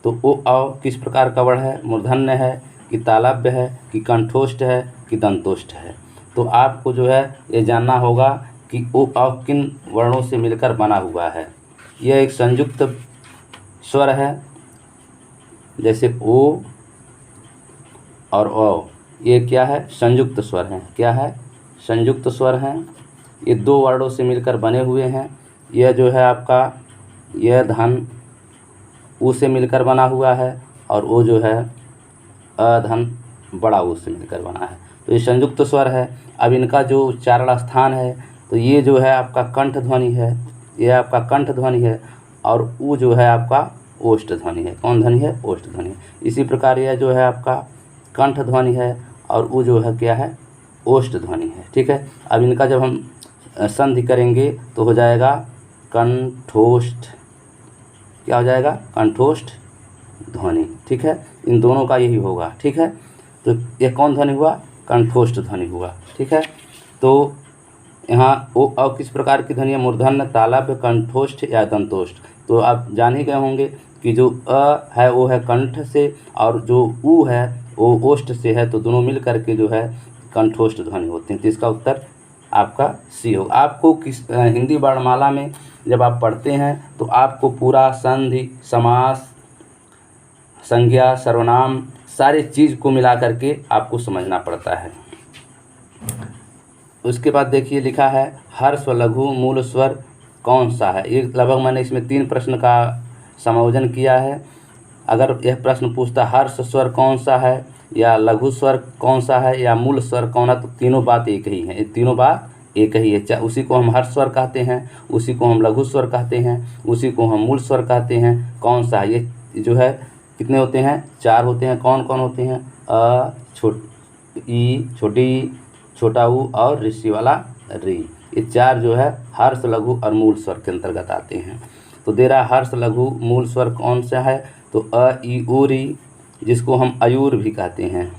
[SPEAKER 1] तो ओ औ किस प्रकार का वर्ण है, मूर्धन्य है कि तालव्य है कि कंठोष्ठ है कि दंतोष्ठ है। तो आपको जो है ये जानना होगा कि ओ औ किन वर्णों से मिलकर बना हुआ है। यह एक संयुक्त स्वर है, जैसे ओ और औ, ये क्या है, संयुक्त स्वर हैं। क्या है, संयुक्त स्वर हैं। ये 2 वर्णों से मिलकर बने हुए हैं। यह जो है आपका, यह धन ऊ से मिलकर बना हुआ है, और वो जो है अधन बड़ा ऊ से मिलकर बना है। तो ये संयुक्त स्वर है। अब इनका जो उच्चारण स्थान है, तो ये जो है आपका कंठ ध्वनि है, ये आपका कंठ ध्वनि है, और ऊ जो है आपका ओष्ठ ध्वनि है। कौन ध्वनि है, ओष्ठ ध्वनि। इसी प्रकार यह जो है आपका कंठ ध्वनि है, और ऊ जो है क्या है, ओष्ठ ध्वनि है। ठीक है, अब इनका जब हम संधि करेंगे तो हो जाएगा कंठोष्ठ। क्या हो जाएगा, कंठोष्ठ ध्वनि। ठीक है, इन दोनों का यही होगा। ठीक है, तो यह कौन ध्वनि हुआ, कंठोष्ठ ध्वनि हुआ। ठीक है, तो यहाँ ओ औ किस प्रकार की ध्वनि है, मूर्धन्य, तालव्य, कंठोष्ठ या दंतोष्ठ। तो आप जान ही गए होंगे कि जो अ है वो है कंठ से, और जो ऊ है वो ओष्ठ से है, तो दोनों मिल करके जो है कंठोष्ठ ध्वनि होते हैं। तो इसका उत्तर आपका सी होगा। आपको हिंदी वर्णमाला में जब आप पढ़ते हैं तो आपको पूरा संधि, समास, संज्ञा, सर्वनाम, सारी चीज़ को मिला करके आपको समझना पड़ता है। उसके बाद देखिए लिखा है हर्ष व लघु मूल स्वर कौन सा है। ये लगभग मैंने इसमें 3 प्रश्न का समायोजन किया है। अगर यह प्रश्न पूछता हर्ष स्वर कौन सा है, या लघु स्वर कौन सा है, या मूल स्वर कौन है, तो तीनों बात एक ही है। ये तीनों बात एक ही है। उसी को हम हर्ष स्वर कहते हैं, उसी को हम लघु स्वर कहते हैं, उसी को हम मूल स्वर कहते हैं। कौन सा है, ये जो है कितने होते हैं, 4 होते हैं। कौन कौन होते हैं, अ, ई, छोटी ई, छोटा ऊ और ऋषि वाला री। ये 4 जो है हर्ष, लघु और मूल स्वर के अंतर्गत आते हैं। तो दे रहा हर्ष, लघु, मूल स्वर कौन सा है, तो अ, ई, उ, री, जिसको हम अयूर भी कहते हैं।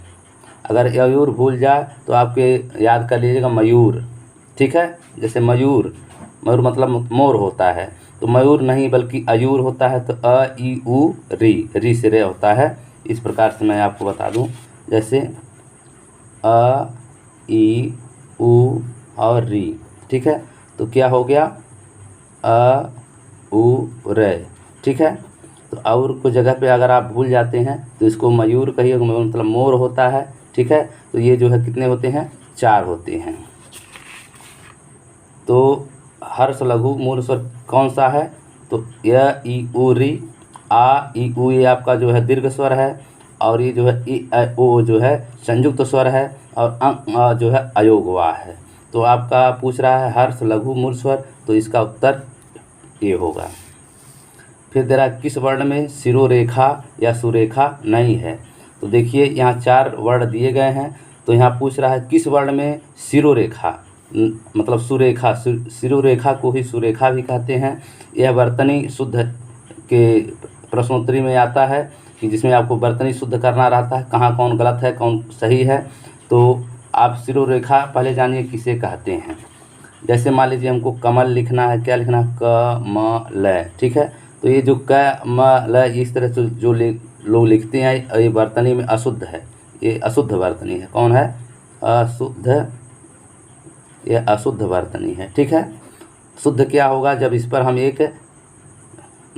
[SPEAKER 1] अगर अयूर भूल जाए तो आपके याद कर लीजिएगा मयूर। ठीक है, जैसे मयूर, मयूर मतलब मोर होता है, तो मयूर नहीं बल्कि अयूर होता है, तो अ ई उ री से रे होता है। इस प्रकार से मैं आपको बता दूं, जैसे अ ई उ और री, ठीक है। तो क्या हो गया, अ उ रे, ठीक है। तो और को जगह पे अगर आप भूल जाते हैं तो इसको मयूर कहिए, मयूर मतलब मोर होता है, ठीक है। तो ये जो है कितने होते हैं, 4 होते हैं। तो हर्ष लघु मूल स्वर कौन सा है, तो य ई उ री, आ ई उ ये आपका जो है दीर्घ स्वर है, और ये जो है ई अ ओ जो है संयुक्त स्वर है, और अ जो है अयोगवा है। तो आपका पूछ रहा है हर्ष लघु मूल स्वर, तो इसका उत्तर ये होगा। फिर दे रहा है किस वर्ण में शिरोरेखा या सुरेखा नहीं है। तो देखिए यहाँ 4 वर्ण दिए गए हैं, तो यहाँ पूछ रहा है किस वर्ण में शिरोरेखा, मतलब सुरेखा, शिरोरेखा को ही सुरेखा भी कहते हैं। यह वर्तनी शुद्ध के प्रश्नोत्तरी में आता है, कि जिसमें आपको वर्तनी शुद्ध करना रहता है, कहाँ कौन गलत है कौन सही है। तो आप शिरोरेखा पहले जानिए किसे कहते हैं। जैसे मान लीजिए हमको कमल लिखना है, क्या लिखना है, क म ल, ठीक है। तो ये जो क म ल इस तरह से जो लोग लिखते हैं, ये वर्तनी में अशुद्ध है, ये अशुद्ध वर्तनी है। कौन है, अशुद्ध, ये अशुद्ध वर्तनी है, ठीक है। शुद्ध क्या होगा, जब इस पर हम एक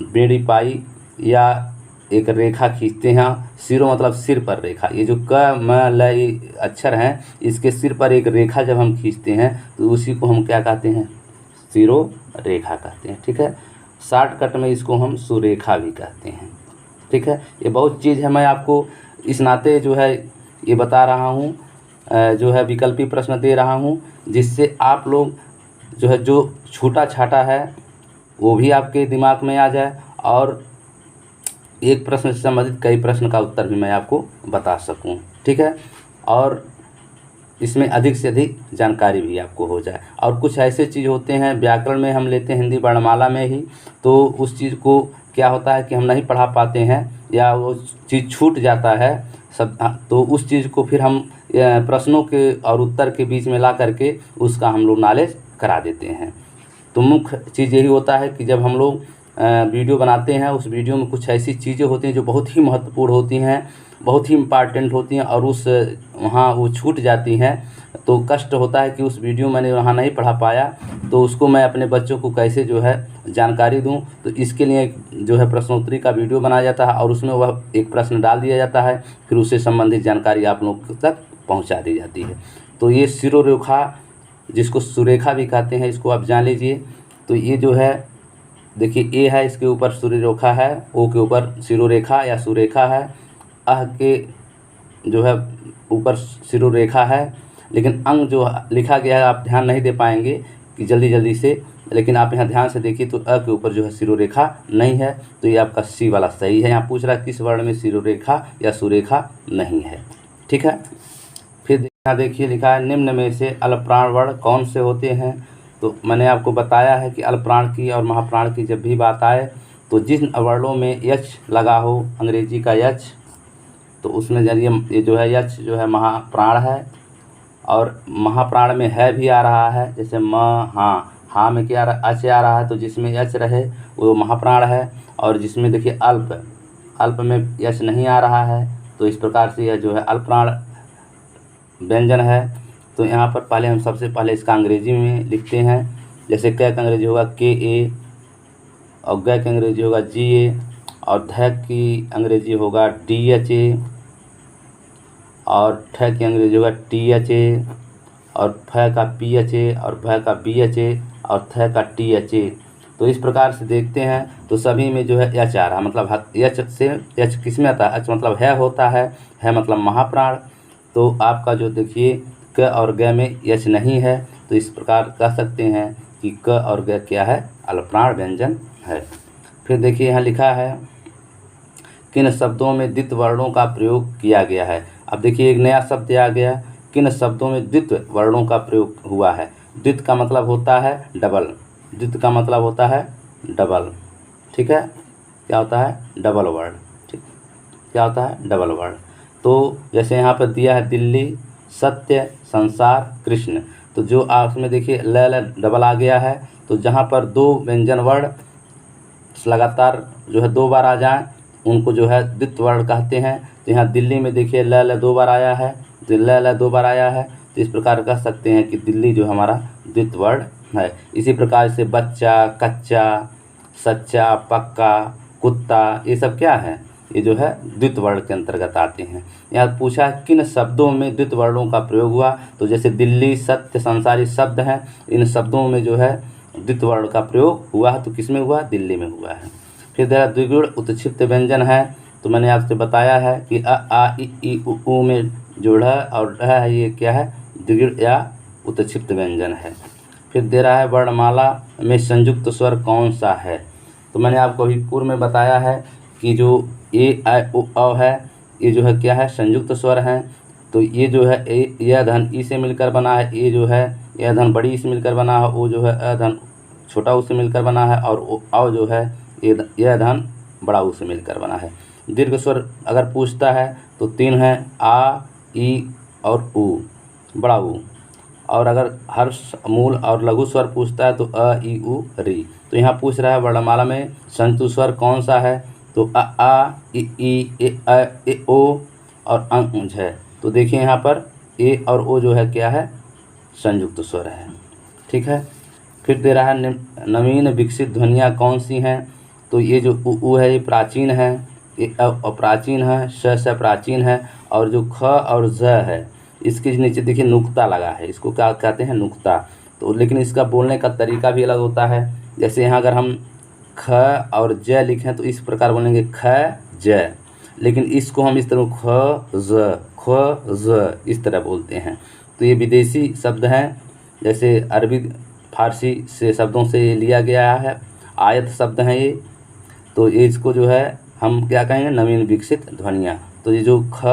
[SPEAKER 1] बेड़ी पाई या एक रेखा खींचते हैं, सिरों मतलब सिर पर रेखा, ये जो क म ल ये अक्षर हैं, इसके सिर पर एक रेखा जब हम खींचते हैं तो उसी को हम क्या कहते हैं, सिरो रेखा कहते हैं, ठीक है। शॉर्टकट में इसको हम सुरेखा भी कहते हैं, ठीक है। ये बहुत चीज़ है, मैं आपको इस नाते जो है ये बता रहा हूँ, जो है विकल्पी प्रश्न दे रहा हूँ, जिससे आप लोग जो है जो छूटा छाटा है वो भी आपके दिमाग में आ जाए, और एक प्रश्न से संबंधित कई प्रश्न का उत्तर भी मैं आपको बता सकूं, ठीक है। और इसमें अधिक से अधिक जानकारी भी आपको हो जाए। और कुछ ऐसे चीज़ होते हैं व्याकरण में हम लेते हैं हिंदी वर्णमाला में ही, तो उस चीज़ को क्या होता है कि हम नहीं पढ़ा पाते हैं, या वो चीज़ छूट जाता है सब, तो उस चीज़ को फिर हम प्रश्नों के और उत्तर के बीच में ला करके उसका हम लोग नॉलेज करा देते हैं। तो मुख्य चीज़ यही होता है कि जब हम लोग वीडियो बनाते हैं, उस वीडियो में कुछ ऐसी चीज़ें होती हैं जो बहुत ही महत्वपूर्ण होती हैं, बहुत ही इम्पॉर्टेंट होती हैं, और उस वहाँ वो छूट जाती हैं, तो कष्ट होता है कि उस वीडियो मैंने वहाँ नहीं पढ़ा पाया, तो उसको मैं अपने बच्चों को कैसे जो है जानकारी दूँ। तो इसके लिए जो है प्रश्नोत्तरी का वीडियो बनाया जाता है, और उसमें वह एक प्रश्न डाल दिया जाता है, फिर उससे संबंधित जानकारी आप लोग तक पहुँचा दी जाती है। तो ये शिरोरेखा, जिसको सुरेखा भी कहते हैं, इसको आप जान लीजिए। तो ये जो है देखिए, ए है, इसके ऊपर सूर्यरेखा है, ओ के ऊपर शिरोरेखा या सुरेखा है, अह के जो है ऊपर शिरोरेखा है, लेकिन अंग जो लिखा गया है आप ध्यान नहीं दे पाएंगे कि जल्दी से, लेकिन आप यहाँ ध्यान से देखिए तो अ के ऊपर जो है शिरोरेखा नहीं है, तो ये आपका सी वाला सही है। यहाँ पूछ रहा है किस वर्ण में शिरोरेखा या सुरेखा नहीं है, ठीक है। फिर यहाँ देखिए लिखा है निम्न में से अल्पप्राण वर्ण कौन से होते हैं। तो मैंने आपको बताया है कि अल्पप्राण की और महाप्राण की जब भी बात आए, तो जिन वर्णों में यच लगा हो, अंग्रेजी का यच, तो उसमें जरिए ये जो है यच जो है महाप्राण है, और महाप्राण में है भी आ रहा है, जैसे म हाँ में क्या अच आ रहा है, तो जिसमें यच रहे वो महाप्राण है, और जिसमें देखिए अल्प में यच नहीं आ रहा है, तो इस प्रकार से यह जो है अल्पप्राण व्यंजन है। तो यहाँ पर पहले हम सबसे पहले इसका अंग्रेजी में लिखते हैं, जैसे क का अंग्रेजी होगा के ए, और ग का अंग्रेजी होगा जी ए, और ध की अंग्रेजी होगा डी एच ए, और ठ की अंग्रेजी होगा टी एच ए, और फ का पी एच ए, और भ का बी एच ए, और थ का टी एच ए। तो इस प्रकार से देखते हैं तो सभी में जो है एच आ रहा है, मतलब एच से एच किस में आता है, एच मतलब है होता है मतलब महाप्राण। तो आपका जो देखिए क और ग में यच नहीं है, तो इस प्रकार कह सकते हैं कि क और ग क्या है, अल्पप्राण व्यंजन है। फिर देखिए यहाँ लिखा है किन शब्दों में द्वित्व वर्णों का प्रयोग किया गया है। अब देखिए एक नया शब्द आ गया, किन शब्दों में द्वित्व वर्णों का प्रयोग हुआ है। द्वित्व का मतलब होता है डबल, द्वित्व का मतलब होता है डबल, ठीक है। क्या होता है, डबल वर्ड, ठीक, क्या होता है, डबल वर्ड। तो जैसे यहाँ पर दिया है दिल्ली, सत्य, संसार, कृष्ण। तो जो उसमें देखिए ल ल डबल आ गया है, तो जहाँ पर दो व्यंजन वर्ण लगातार जो है 2 बार आ जाएं उनको जो है द्वित्व वर्ण कहते हैं। तो यहाँ दिल्ली में देखिए ल ल 2 बार आया है, तो ल ल 2 बार आया है, तो इस प्रकार कह सकते हैं कि दिल्ली जो हमारा द्वित्व वर्ण है। इसी प्रकार से बच्चा, कच्चा, सच्चा, पक्का, कुत्ता, ये सब क्या है, ये जो है द्वित्व वर्ण के अंतर्गत आते हैं। यहाँ पूछा है किन शब्दों में द्वित्व वर्णों का प्रयोग हुआ, तो जैसे दिल्ली, सत्य, संसारी शब्द हैं, इन शब्दों में जो है द्वित्व वर्ण का प्रयोग हुआ है, तो किसमें हुआ, दिल्ली में हुआ है। फिर द्विगुण उत्क्षिप्त व्यंजन है, तो मैंने आपसे बताया है कि अ आ इ ई उ ऊ में जो ढ़ और ढ है ये क्या है, द्विगुण या उत्क्षिप्त व्यंजन है। फिर दे रहा है वर्णमाला में संयुक्त स्वर कौन सा है, तो मैंने आपको अभी पूर्व में बताया है कि जो ए ऐ ओ औ है ये जो है क्या है, संयुक्त स्वर हैं। तो ये जो है ए यह धन ई से मिलकर बना है, ये जो है यह धन बड़ी ई से मिलकर बना है, वो जो है अ धन छोटा ऊ से मिलकर बना है, और औ जो है यह धन बड़ा ऊ से मिलकर बना है। दीर्घ स्वर अगर पूछता है तो 3 है, आ, ई और ऊ, बड़ा ऊ। और अगर हर्ष, मूल और लघु स्वर पूछता है तो अ, ई, उ, री। तो यहाँ पूछ रहा है वर्णमाला में संयुक्त स्वर कौन सा है, तो अ आ, ई, ए ऐ, ए ओ और अंग है। तो देखिए यहाँ पर ए और ओ जो है क्या है, संयुक्त स्वर है। ठीक है। फिर दे रहा है नवीन विकसित ध्वनियाँ कौन सी हैं, तो ये जो उ है ये प्राचीन है, ये अप्राचीन है, श प्राचीन है, और जो ख और ज है इसके नीचे देखिए नुक्ता लगा है, इसको क्या कहते हैं, नुक्ता। तो लेकिन इसका बोलने का तरीका भी अलग होता है। जैसे यहाँ अगर हम ख और ज लिखें तो इस प्रकार बोलेंगे ख ज, लेकिन इसको हम इस तरह ख ज इस तरह बोलते हैं। तो ये विदेशी शब्द हैं, जैसे अरबी फारसी से शब्दों से लिया गया है, आयत शब्द हैं ये। तो ये इसको जो है हम क्या कहेंगे, नवीन विकसित ध्वनियाँ। तो ये जो ख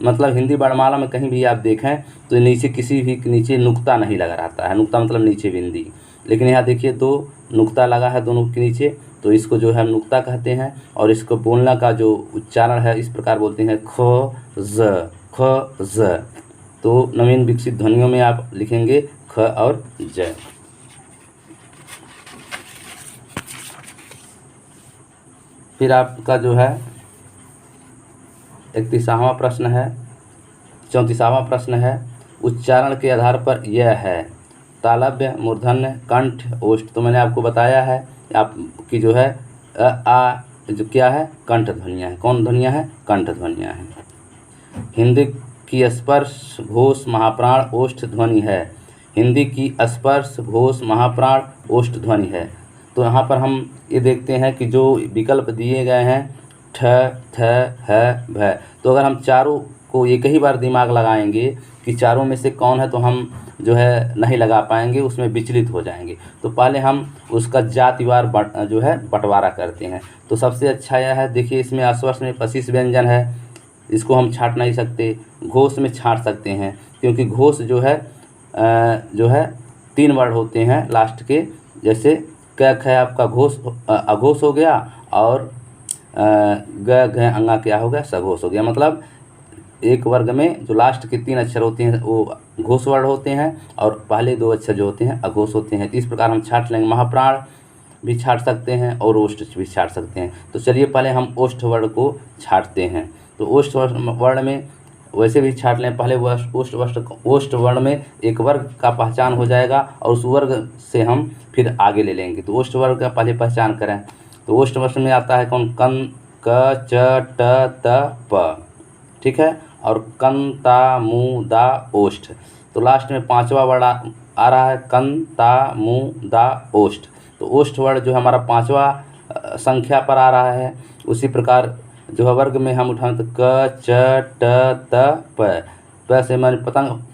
[SPEAKER 1] मतलब हिंदी वर्णमाला में कहीं भी आप देखें तो नीचे किसी भी नीचे नुक्ता नहीं लगा रहता है, नुक्ता मतलब नीचे बिंदी, लेकिन यहाँ देखिए 2 नुक्ता लगा है दोनों के नीचे, तो इसको जो है नुक्ता कहते हैं। और इसको बोलना का जो उच्चारण है इस प्रकार बोलते हैं ख ज। तो नवीन विकसित ध्वनियों में आप लिखेंगे ख और ज। फिर आपका जो है 31वां प्रश्न है, 34वां प्रश्न है, उच्चारण के आधार पर यह है तालव्य, मूर्धन्य, कंठ, ओष्ठ। तो मैंने आपको बताया है आपकी जो है अ आ जो क्या है, कंठ ध्वनियाँ है। कौन ध्वनियाँ है, कंठ ध्वनियाँ हैं। हिंदी की स्पर्श घोष महाप्राण ओष्ठ ध्वनि है, हिंदी की स्पर्श घोष महाप्राण ओष्ठ ध्वनि है। तो यहाँ पर हम ये देखते हैं कि जो विकल्प दिए गए हैं ठ, थ, ह, भ, तो अगर हम चारों को एक ही बार दिमाग लगाएंगे कि चारों में से कौन है, तो हम जो है नहीं लगा पाएंगे, उसमें विचलित हो जाएंगे। तो पहले हम उसका जातिवार जो है बंटवारा करते हैं। तो सबसे अच्छा यह है, देखिए इसमें अस्पर्श में 25 व्यंजन है, इसको हम छाँट नहीं सकते। घोष में छाँट सकते हैं, क्योंकि घोष जो है 3 वर्ड होते हैं लास्ट के, जैसे क ख आपका घोष अघोष हो गया, और ग घ अंगा क्या हो गया, सघोष हो गया। मतलब एक वर्ग में जो लास्ट के 3 अक्षर होते हैं वो घोष वर्ण होते हैं, और पहले 2 अक्षर जो होते हैं अघोष होते हैं। इस प्रकार हम छाँट लेंगे। महाप्राण भी छाँट सकते हैं और ओष्ठ भी छाँट सकते हैं। तो चलिए पहले हम ओष्ठ वर्ण को छाँटते हैं। तो ओष्ठ वर्ण में वैसे भी छाँट लें, पहले ओष्ठ वर्ण में एक वर्ग का पहचान हो जाएगा, और उस वर्ग से हम फिर आगे ले लेंगे। तो ओष्ठ वर्ग का पहले पहचान करें। तो ओष्ठ वर्ण में आता है कौन, कन, क, च, ट, त, प, ठीक है, और कन, ता, मु, दा, ओष्ठ। तो लास्ट में 5वां वर्ड आ रहा है कन, ता, मु, दा, ओष्ठ। तो ओष्ठ वर्ड जो हमारा 5वां संख्या पर आ रहा है। उसी प्रकार जो है वर्ग में हम उठाएं तो क, च, ट, त, प, प से मैंने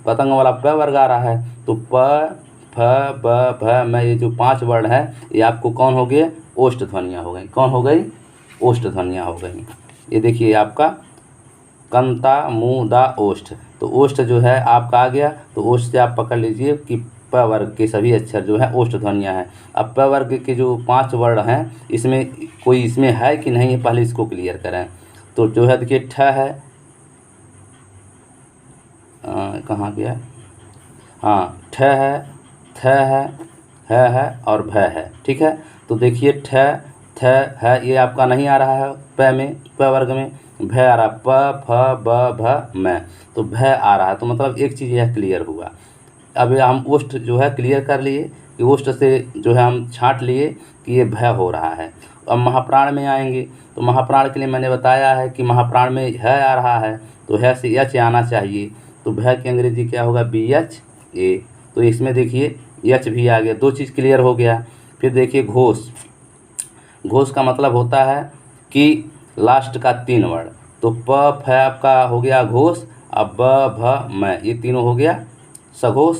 [SPEAKER 1] पतंग वाला प वर्ग आ रहा है। तो प, फ, ब, भ, म, ये जो 5 वर्ड है ये आपको कौन हो गए, ओष्ठ ध्वनियाँ हो गई। कौन हो गई, ओष्ठ ध्वनियाँ हो गई। ये देखिए आपका कंता, मु, दा, ओष्ठ। तो ओष्ठ जो है आपका आ गया। तो ओष्ठ से आप पकड़ लीजिए कि प वर्ग के सभी अक्षर जो है ओष्ठ ध्वनियाँ हैं। अब प वर्ग के जो 5 वर्ण हैं इसमें कोई इसमें है कि नहीं है, पहले इसको क्लियर करें। तो जो है देखिए ठ है, कहाँ गया, हाँ, ठ है, थ है और भ है। ठीक है, तो देखिए ठ थ है ये आपका नहीं आ रहा है प में, प वर्ग में। भ आ रहा, प फ ब भ म, तो भ आ रहा है, तो मतलब एक चीज़ यह क्लियर हुआ। अब हम ओष्ठ जो है क्लियर कर लिए कि ओष्ठ से जो है हम छांट लिए कि ये भ हो रहा है। अब महाप्राण में आएंगे, तो महाप्राण के लिए मैंने बताया है कि महाप्राण में है आ रहा है, तो है से एच आना चाहिए, तो भ की अंग्रेजी क्या होगा, बी एच ए। तो इसमें देखिए एच भी आ गया, दो चीज़ क्लियर हो गया। फिर देखिए घोष, घोष का मतलब होता है कि लास्ट का 3 वर्ड, तो प फ आपका हो गया घोष, अब ब भ म ये तीनों हो गया सघोष।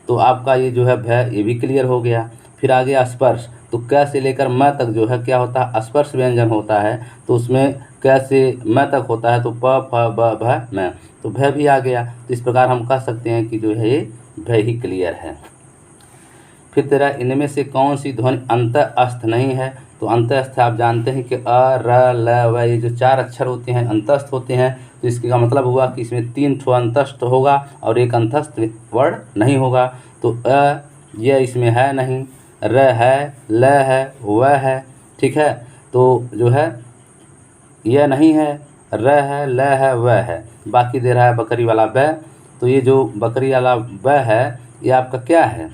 [SPEAKER 1] तो आपका ये जो है भ ये भी क्लियर हो गया। फिर आ गया स्पर्श, तो क से लेकर म तक जो है क्या होता है, स्पर्श व्यंजन होता है, तो उसमें क से म तक होता है, तो प फ ब भ म, तो भ भी आ गया। तो इस प्रकार हम कह सकते हैं कि जो है ये भ ही क्लियर है। फिर तेरा इनमें से कौन सी ध्वनि अंतःस्थ नहीं है, तो अंतःस्थ आप जानते हैं कि अ र ल व ये जो 4 अक्षर होते हैं अंतःस्थ होते हैं, तो इसका मतलब हुआ कि इसमें 3 ठो अंतःस्थ होगा और एक अंतःस्थ वर्ड नहीं होगा। तो यह इसमें है नहीं, र है, ल है, व है। ठीक है, तो जो है यह नहीं है, र है, ल है, व है, बाकी दे रहा है बकरी वाला ब। तो ये जो बकरी वाला ब है ये आपका क्या है,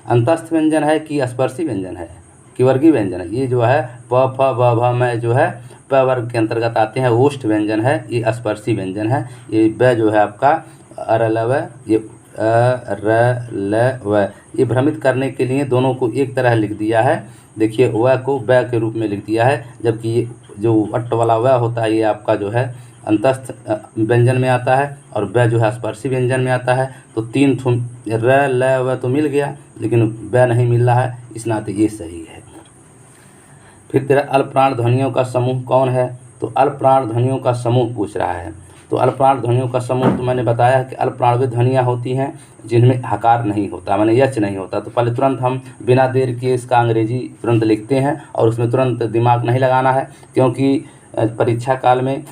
[SPEAKER 1] अंतस्थ व्यंजन है कि स्पर्शी व्यंजन है कि वर्गीय व्यंजन है। ये जो है प फ ब भ में जो है प वर्ग के अंतर्गत आते हैं, ओष्ठ व्यंजन है, ये स्पर्शी व्यंजन है। ये ब जो है आपका अर ल व, ये अ र ल व, ये भ्रमित करने के लिए दोनों को एक तरह लिख दिया है। देखिए व को ब के रूप में लिख दिया है, जबकि ये जो अट्ट वाला व होता है ये आपका जो है अंतस्थ व्यंजन में आता है और ब जो है स्पर्शी व्यंजन में आता है। तो 3 ठो र ल व तो मिल गया, लेकिन ब नहीं मिल रहा है, इस नाते ये सही है। फिर तेरा अल्पप्राण ध्वनियों का समूह कौन है, तो अल्पप्राण ध्वनियों का समूह पूछ रहा है। तो अल्पप्राण ध्वनियों का समूह तो मैंने बताया कि अल्पप्राण वे ध्वनियाँ होती हैं जिनमें हकार नहीं होता, माने यच नहीं होता। तो पहले तुरंत हम बिना देर किए इसका अंग्रेजी तुरंत लिखते हैं और उसमें तुरंत दिमाग नहीं लगाना है, क्योंकि परीक्षा काल में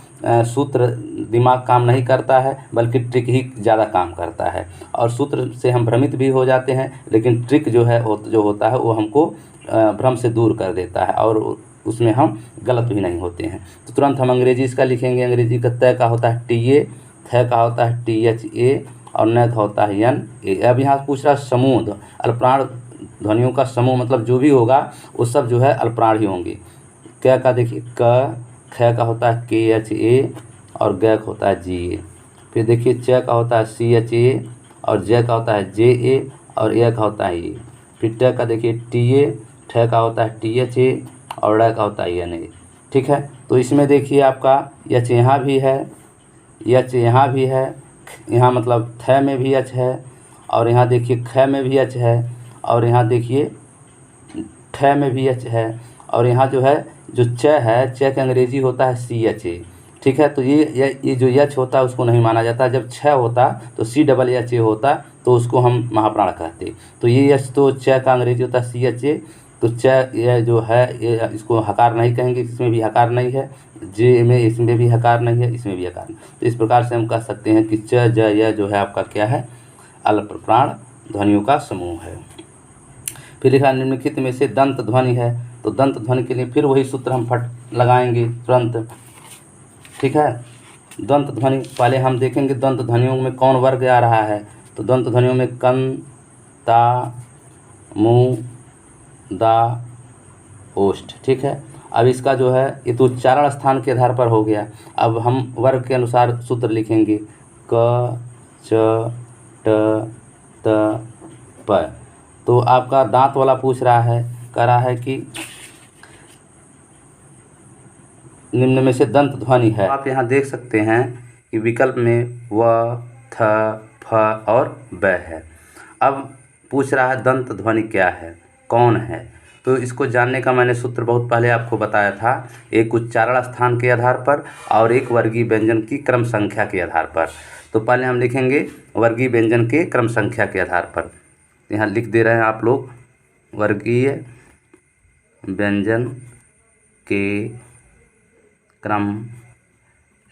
[SPEAKER 1] सूत्र दिमाग काम नहीं करता है बल्कि ट्रिक ही ज़्यादा काम करता है, और सूत्र से हम भ्रमित भी हो जाते हैं, लेकिन ट्रिक जो है जो होता है वो हमको भ्रम से दूर कर देता है और उसमें हम गलत भी नहीं होते हैं। तो तुरंत हम अंग्रेजी इसका लिखेंगे। अंग्रेजी का तय का होता है टी ए, थ का होता है टी एच ए और न का होता है एन ए। अब यहाँ पूछ रहा है समूह, अल्पप्राण ध्वनियों का समूह मतलब जो भी होगा वो सब जो है अल्पप्राण ही होंगे। क का देखिए क, ख का होता है के एच ए और ग का होता है जी ए। फिर देखिए च का होता है सी एच ए और ज का होता है जे ए और ए का होता है ए। फिर ट का देखिए टी ए, ठ का होता है टी एच ए और ड़ का होता है एन ए। ठीक है, तो इसमें देखिए आपका एच यहाँ भी है, एच यहाँ भी है, यहाँ मतलब थ में भी एच है और यहाँ देखिए ख में भी एच है और यहाँ देखिए ठ में भी एच है और यहाँ जो है जो च है, च का अंग्रेजी होता है सी एच ए। ठीक है, तो ये जो एच होता है उसको नहीं माना जाता। जब छ होता तो सी डबल एच ए होता तो उसको हम महाप्राण कहते। तो ये एच तो च का अंग्रेजी होता है सी एच ए, तो च ये जो है ये इसको हकार नहीं कहेंगे, इसमें भी हकार नहीं है, जे में इसमें भी हकार नहीं है, इसमें भी हकार नहीं। तो इस प्रकार से हम कह सकते हैं कि च ज य जो है आपका क्या है, अल्पप्राण ध्वनियों का समूह है। फिर लिखा निम्नलिखित में से दंत ध्वनि है, तो दंत ध्वनि के लिए फिर वही सूत्र हम फट लगाएंगे तुरंत। ठीक है, दंत ध्वनि पहले हम देखेंगे दंत ध्वनियों में कौन वर्ग आ रहा है। तो दंत ध्वनियों में कन, ता, मु, दा, ओष्ठ। ठीक है, अब इसका जो है ये तो उच्चारण स्थान के आधार पर हो गया। अब हम वर्ग के अनुसार सूत्र लिखेंगे क, च, ट, त, प। तो आपका दांत वाला पूछ रहा है, कह रहा है कि निम्न में से दंत ध्वनि है। आप यहाँ देख सकते हैं कि विकल्प में व, थ, फ और ब है। अब पूछ रहा है दंत ध्वनि क्या है, कौन है। तो इसको जानने का मैंने सूत्र बहुत पहले आपको बताया था, एक उच्चारण स्थान के आधार पर और एक वर्गीय व्यंजन की क्रम संख्या के आधार पर। तो पहले हम लिखेंगे वर्गीय व्यंजन के क्रम संख्या के आधार पर। यहाँ लिख दे रहे हैं आप लोग, वर्गीय व्यंजन के क्रम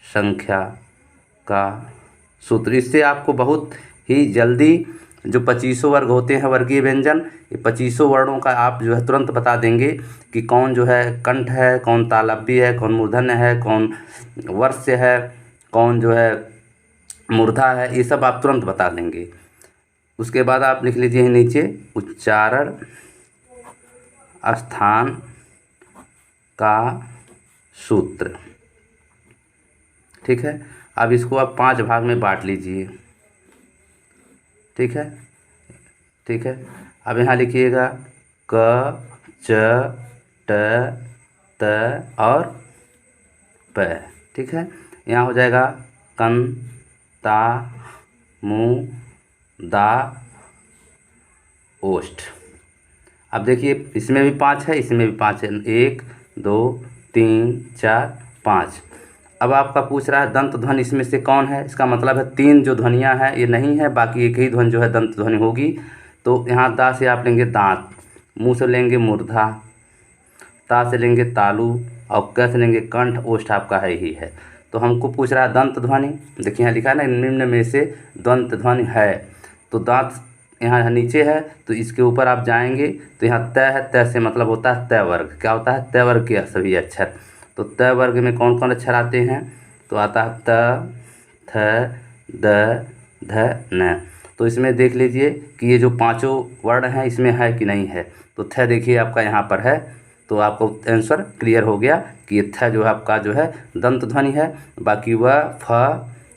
[SPEAKER 1] संख्या का सूत्र। इससे आपको बहुत ही जल्दी जो 25 वर्ग होते हैं वर्गीय व्यंजन, ये 25 वर्णों का आप जो है तुरंत बता देंगे कि कौन जो है कंठ है, कौन तालव्य है, कौन मूर्धन्य है, कौन वर्ष्य है, कौन जो है मूर्धा है, ये सब आप तुरंत बता देंगे। उसके बाद आप लिख लीजिए नीचे उच्चारण स्थान का सूत्र। ठीक है, अब इसको आप 5 भाग में बांट लीजिए। ठीक है, ठीक है। अब यहाँ लिखिएगा क च ट त और प। ठीक है, यहाँ हो जाएगा कन ता मु दा ओष्ठ। अब देखिए इसमें भी 5 है, इसमें भी 5 है, 1 2 3 4 5। अब आपका पूछ रहा है दंत ध्वनि इसमें से कौन है, इसका मतलब है 3 जो ध्वनियाँ हैं ये नहीं है, बाकी एक ही ध्वनि जो है दंत ध्वनि होगी। तो यहाँ दा से आप लेंगे दांत, मुँह से लेंगे मूर्धा, ता से लेंगे तालु और क से लेंगे कंठ, ओष्ठ आपका है ही है। तो हमको पूछ रहा है दंत ध्वनि। देखिए यहाँ लिखा है ना निम्न में से दंत ध्वनि है, तो दांत यहाँ नीचे है, तो इसके ऊपर आप जाएंगे तो यहाँ त है, त से मतलब होता है त वर्ग। क्या होता है? त वर्ग के सभी अक्षर। तो त वर्ग में कौन कौन अक्षर आते हैं? तो आता है त थ द ध न। तो इसमें देख लीजिए कि ये जो 5 वर्ण हैं इसमें है कि नहीं है। तो थ देखिए आपका यहाँ पर है, तो आपको आंसर क्लियर हो गया कि ये थ जो है आपका जो है दंत ध्वनि है, बाकी व फ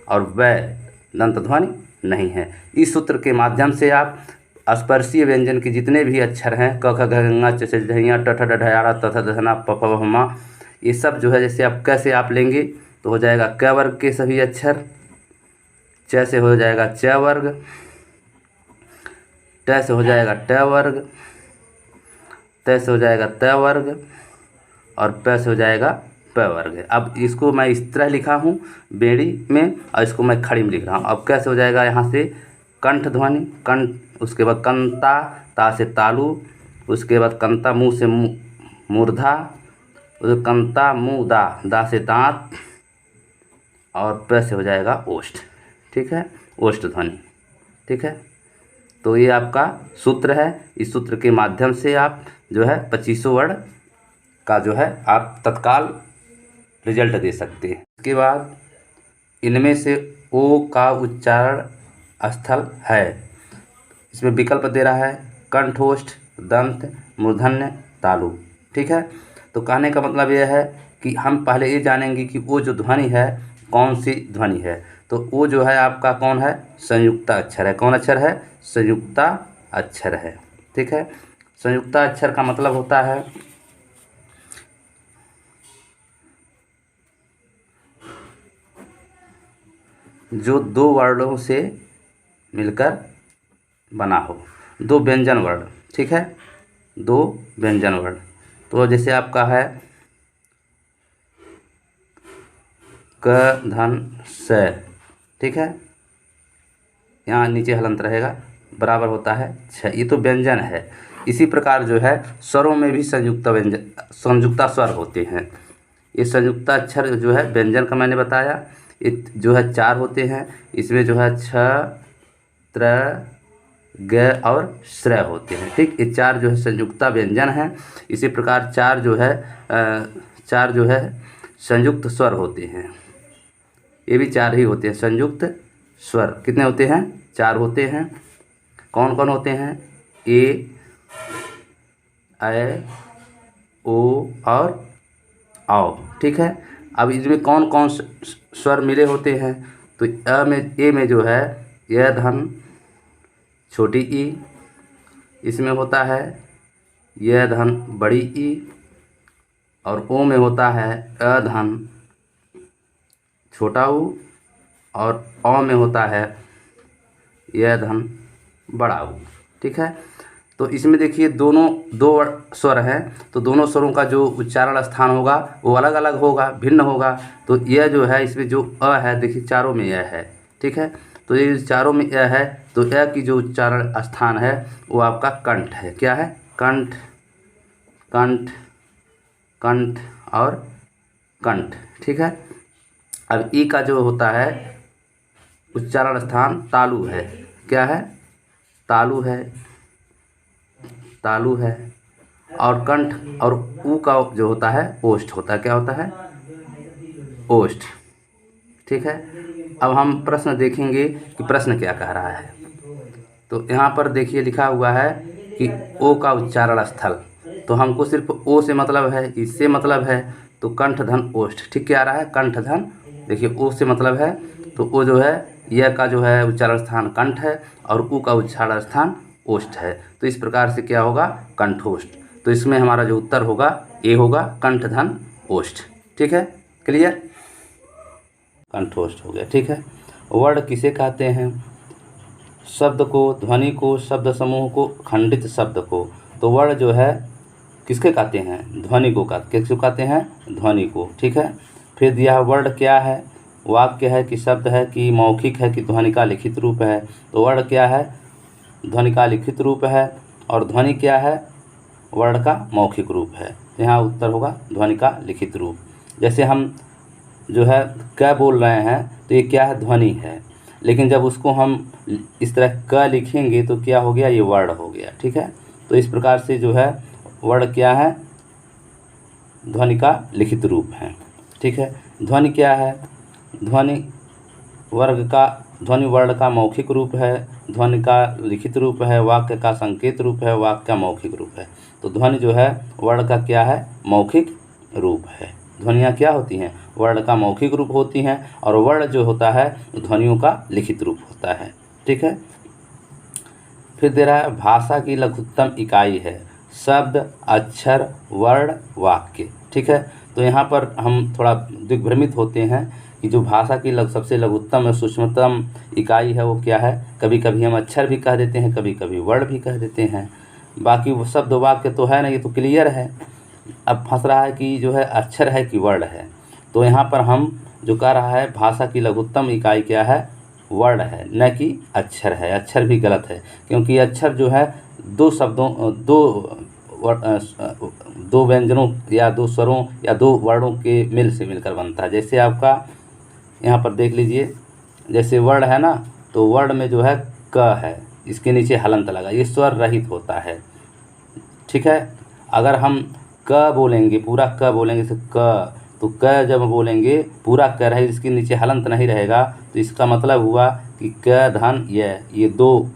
[SPEAKER 1] और व दंत ध्वनि नहीं है। इस सूत्र के माध्यम से आप स्पर्शीय व्यंजन के जितने भी अक्षर हैं क ख ग घ ङ च छ ज ट ठ ड ढ ण त थ द ध न प फ ब म, ये सब जो है जैसे आप कैसे आप लेंगे तो हो जाएगा क वर्ग के सभी अक्षर, च से हो जाएगा च वर्ग, ट से हो जाएगा ट वर्ग, त से हो जाएगा त वर्ग और प से हो जाएगा प वर्ग। अब इसको मैं इस तरह लिखा हूँ बेड़ी में और इसको मैं खड़ी में लिख रहा हूँ। अब कैसे हो जाएगा? यहाँ से कंठ ध्वनि, कंठ, उसके बाद कंता, ता से तालु, उसके बाद कंता मुँह से मूर्धा, उसके कंता मुँह दा, दा से दांत और प से हो जाएगा ओष्ठ। ठीक है, ओष्ठ ध्वनि। ठीक है, तो ये आपका सूत्र है। इस सूत्र के माध्यम से आप जो है 25 वर्ण का जो है आप तत्काल रिजल्ट दे सकते हैं। इसके बाद इनमें से ओ का उच्चारण स्थल है, इसमें विकल्प दे रहा है कंठोष्ठ, दंत, मूर्धन्य, तालु। ठीक है, तो कहने का मतलब यह है कि हम पहले ये जानेंगे कि वो जो ध्वनि है कौन सी ध्वनि है। तो वो जो है आपका कौन है? संयुक्ता अक्षर है। कौन अक्षर है? संयुक्ता अक्षर है। ठीक है, संयुक्ता अक्षर का मतलब होता है जो 2 वर्णों से मिलकर बना हो, 2 व्यंजन वर्ण। ठीक है, 2 व्यंजन वर्ण। तो जैसे आपका है क धन स। ठीक है, यहाँ नीचे हलंत रहेगा, बराबर होता है 6। ये तो व्यंजन है। इसी प्रकार जो है स्वरों में भी संयुक्ता स्वर होते हैं। ये संयुक्ता अक्षर जो है व्यंजन का मैंने बताया, ये जो है 4 होते हैं। इसमें जो है छ, त्र, ग और श्र होते हैं। ठीक, ये 4 जो है संयुक्ता व्यंजन हैं। इसी प्रकार 4 जो है संयुक्त स्वर होते हैं। ये भी 4 ही होते हैं संयुक्त स्वर। कितने होते हैं? 4 होते हैं। कौन कौन होते हैं? ए, ऐ, ओ और औ। ठीक है, अब इसमें कौन कौन स्वर मिले होते हैं? तो ए में जो है य धन छोटी ई, इसमें होता है य धन बड़ी ई, और ओ में होता है अ धन छोटा ऊ, और औ में होता है य धन बड़ा ऊ। ठीक है, तो इसमें देखिए दोनों 2 स्वर हैं, तो दोनों स्वरों का जो उच्चारण स्थान होगा वो अलग अलग होगा, भिन्न होगा। तो यह जो है इसमें जो अ है, देखिए चारों में यह है। ठीक है, तो ये चारों में यह है, तो यह की जो उच्चारण स्थान है वो आपका कंठ है। क्या है? कंठ, कंठ, कंठ और कंठ। ठीक है, अब ई का जो होता है उच्चारण स्थान तालु है। क्या है? तालु है, तालु है, और कंठ और ऊ का जो होता है ओष्ठ होता है। क्या होता है? ओष्ठ। ठीक है। अब हम प्रश्न देखेंगे कि प्रश्न क्या कह रहा है। तो यहाँ पर देखिए लिखा हुआ है कि ओ का उच्चारण स्थल, तो हमको सिर्फ ओ से मतलब है, इससे मतलब है, तो कंठ धन ओष्ठ। ठीक क्या आ रहा है? कंठ धन। देखिए ओ से मतलब है, तो ओ जो है यह का जो है उच्चारण स्थान कंठ है और ऊ का उच्चारण स्थान ओष्ठ है। तो इस प्रकार से क्या होगा? कंठोष्ठ। तो इसमें हमारा जो उत्तर होगा ए होगा, कंठ धन ओष्ठ। ठीक है, क्लियर? कंठोष्ठ हो गया। ठीक है। वर्ण किसे कहते हैं? शब्द को, ध्वनि को, शब्द समूह को, खंडित शब्द को। तो वर्ण जो है किसके कहते हैं? ध्वनि को कहते। किसको कहते हैं? ध्वनि को। ठीक है। फिर दिया वर्ण क्या है? वाक्य है कि शब्द है कि मौखिक है कि ध्वनि का लिखित रूप है? तो वर्ण क्या है? ध्वनि का लिखित रूप है। और ध्वनि क्या है? वर्ण का मौखिक रूप है। यहाँ उत्तर होगा ध्वनि का लिखित रूप। जैसे हम जो है क बोल रहे हैं तो ये क्या है? ध्वनि है। लेकिन जब उसको हम इस तरह क लिखेंगे तो क्या हो गया? ये वर्ण हो गया। ठीक है। तो इस प्रकार से जो है वर्ण क्या है? ध्वनि का लिखित रूप है। ठीक है। ध्वनि क्या है? ध्वनि वर्ण का मौखिक रूप है, ध्वनि का लिखित रूप है, वाक्य का संकेत रूप है, वाक्य का मौखिक रूप है। तो ध्वनि जो है वर्ण का क्या है? मौखिक रूप है। ध्वनियाँ क्या होती हैं? वर्ण का मौखिक रूप होती हैं, और वर्ण जो होता है ध्वनियों का लिखित रूप होता है। ठीक है। फिर दे रहा है भाषा की लघुत्तम इकाई है शब्द, अक्षर, वर्ण, वाक्य। ठीक है। तो यहाँ पर हम थोड़ा दिग्भ्रमित होते हैं कि जो भाषा की सबसे लघुत्तम और सूक्ष्मतम इकाई है वो क्या है? कभी कभी हम अक्षर भी कह देते हैं, कभी कभी वर्ण भी कह देते हैं। बाकी वो शब्द वाक्य तो है नहीं, ये तो क्लियर है। अब फंस रहा है कि जो है अक्षर है कि वर्ण है। तो यहाँ पर हम जो कह रहा है भाषा की लघुत्तम इकाई क्या है? वर्ण है, न कि अक्षर है। अक्षर भी गलत है, क्योंकि अक्षर जो है दो व्यंजनों या दो स्वरों या दो वर्णों के मिल से मिलकर बनता है। जैसे आपका यहाँ पर देख लीजिए, जैसे वर्ण है ना, तो वर्ण में जो है क है, इसके नीचे हलंत लगा, ये स्वर रहित होता है। ठीक है। अगर हम क बोलेंगे, पूरा क बोलेंगे तो तो क जब बोलेंगे पूरा क रहे, इसके नीचे हलंत नहीं रहेगा, तो इसका मतलब हुआ कि क धन ये दो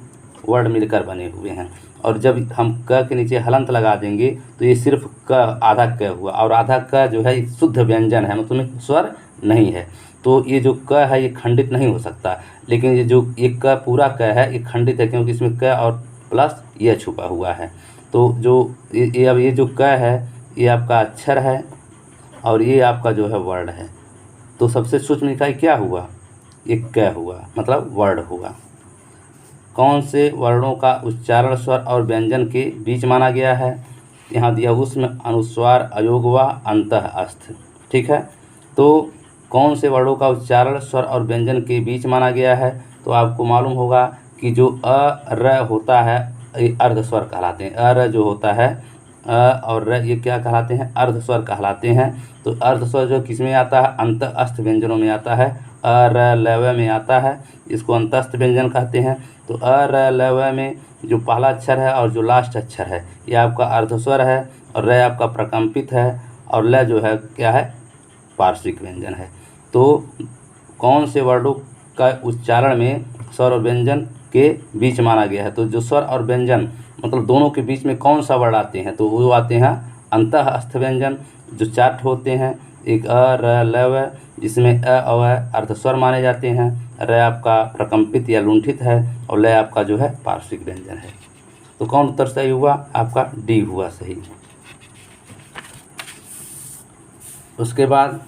[SPEAKER 1] वर्ण मिलकर बने हुए हैं। और जब हम क के नीचे हलंत लगा देंगे तो ये सिर्फ क, आधा क हुआ, और आधा क जो है शुद्ध व्यंजन है, मतलब स्वर नहीं है। तो ये जो क है ये खंडित नहीं हो सकता। लेकिन ये जो एक क पूरा क है ये खंडित है, क्योंकि इसमें क और प्लस ये छुपा हुआ है। तो जो अब ये जो क है ये आपका अक्षर है, और ये आपका जो है वर्ण है। तो सबसे सूक्ष्म इकाई क्या हुआ? ये क हुआ, मतलब वर्ण हुआ। कौन से वर्णों का उच्चारण स्वर और व्यंजन के बीच माना गया है? यहाँ दिया उसमें अनुस्वार, अयोग व अंतःस्थ। ठीक है। तो कौन से वर्णों का उच्चारण स्वर और व्यंजन के बीच माना गया है? तो आपको मालूम होगा कि जो अ र होता है ये अर्ध स्वर कहलाते हैं। अ र जो होता है और र ये क्या कहलाते हैं? अर्ध स्वर कहलाते हैं। तो अर्ध स्वर जो किस में आता है? अंतःस्थ व्यंजनों में आता है। अ र ल व में आता है, इसको अंतःस्थ व्यंजन कहते हैं। तो अ र ल व में जो पहला अक्षर है और जो लास्ट अक्षर है ये आपका अर्ध स्वर है, और र आपका प्रकम्पित है, और ल जो है क्या है? पार्श्विक व्यंजन है। तो कौन से वर्णों का उच्चारण में स्वर और व्यंजन के बीच माना गया है? तो जो स्वर और व्यंजन मतलब दोनों के बीच में कौन सा वर्ण आते हैं? तो वो आते हैं अंतःस्थ व्यंजन, जो 4 होते हैं। एक अ र ल व, जिसमें अ और अर्ध स्वर माने जाते हैं। र आपका प्रकम्पित या लुंठित है, और ल आपका जो है पार्श्विक व्यंजन है। तो कौन उत्तर सही हुआ? आपका डी हुआ सही। उसके बाद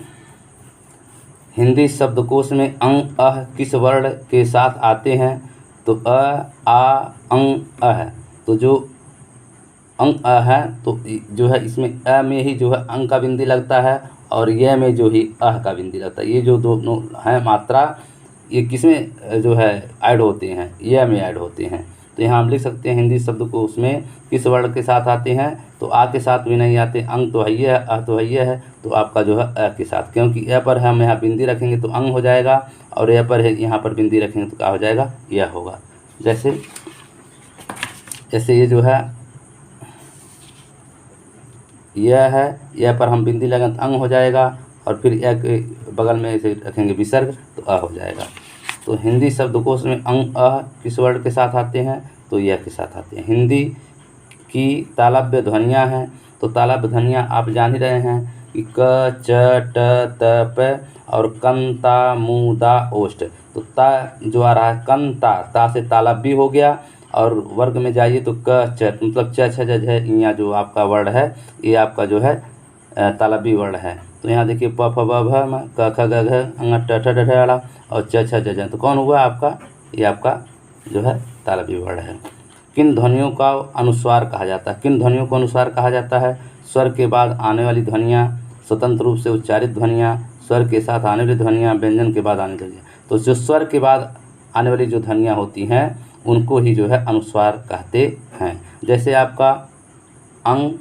[SPEAKER 1] हिंदी शब्दकोश में अंग अह किस वर्ण के साथ आते हैं? तो अ, आ, अंग, अह। तो जो अंग अ है तो जो है इसमें अ में ही जो है अंग का बिंदी लगता है, और य में जो ही अह का बिंदी लगता है। ये जो दोनों हैं मात्रा, ये किसमें जो है ऐड होते हैं? य में ऐड होते हैं। तो यहाँ हम लिख सकते हैं हिंदी शब्द को उसमें किस वर्ण के साथ आते हैं? तो आ के साथ भी नहीं आते। अंग तो है ये है, अ तो है ये है, तो आपका जो है अ के साथ, क्योंकि अ पर हम यहाँ बिंदी रखेंगे तो अंग हो जाएगा, और य पर है यहाँ पर बिंदी रखेंगे तो क्या हो जाएगा? यह होगा। जैसे जैसे ये जो है यह है, यह पर हम बिंदी लगाएं तो अंग हो जाएगा, और फिर यह के बगल में इसे रखेंगे विसर्ग तो अ हो जाएगा। तो हिंदी शब्दकोश में अंग अ किस वर्ण के साथ आते हैं, तो यह के साथ आते हैं। हिंदी की तालव्य ध्वनियाँ हैं, तो तालव्य ध्वनियाँ आप जान ही रहे हैं कि क च ट त प और कं ता मू दा ओष्ठ। तो ता जो आ रहा है ता से तालव्य हो गया, और वर्ग में जाइए तो क च मतलब च छ ज झ इया जो आपका वर्ण है ये आपका जो है तालव्य वर्ण है। तो यहाँ देखिए प फ ब भ म क ख ग घ ङ ट ठ ड ढ ळ और च छ ज झ, तो कौन हुआ आपका, ये आपका जो है तालव्य वर्ण है। किन ध्वनियों का अनुस्वार कहा जाता है, किन ध्वनियों को अनुस्वार कहा जाता है, स्वर के बाद आने वाली ध्वनियाँ, स्वतंत्र रूप से उच्चारित ध्वनियाँ, स्वर के साथ आने वाली ध्वनियाँ, व्यंजन के बाद आने वाली ध्वनियाँ। तो जो स्वर के बाद आने वाली जो ध्वनियाँ होती हैं उनको ही जो है अनुस्वार कहते हैं। जैसे आपका अंग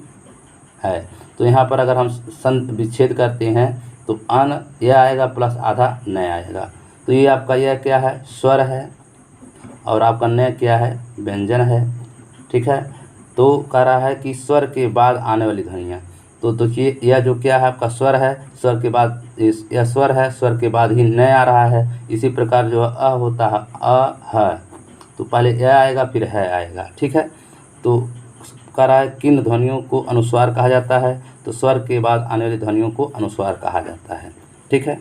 [SPEAKER 1] है, तो यहाँ पर अगर हम संत विच्छेद करते हैं तो अन यह आएगा प्लस आधा न आएगा। तो ये आपका यह क्या है, स्वर है, और आपका न क्या है, व्यंजन है। ठीक है, तो कह रहा है कि स्वर के बाद आने वाली ध्वनियाँ, तो देखिए यह जो क्या है आपका स्वर है, स्वर के बाद यह स्वर है, स्वर के बाद ही न आ रहा है। इसी प्रकार जो अ होता है अ है, तो पहले यह आएगा फिर है आएगा। ठीक है, तो कह रहा है किन ध्वनियों को अनुस्वार कहा जाता है, तो स्वर के बाद आने वाली ध्वनियों को अनुस्वार कहा जाता है। ठीक है,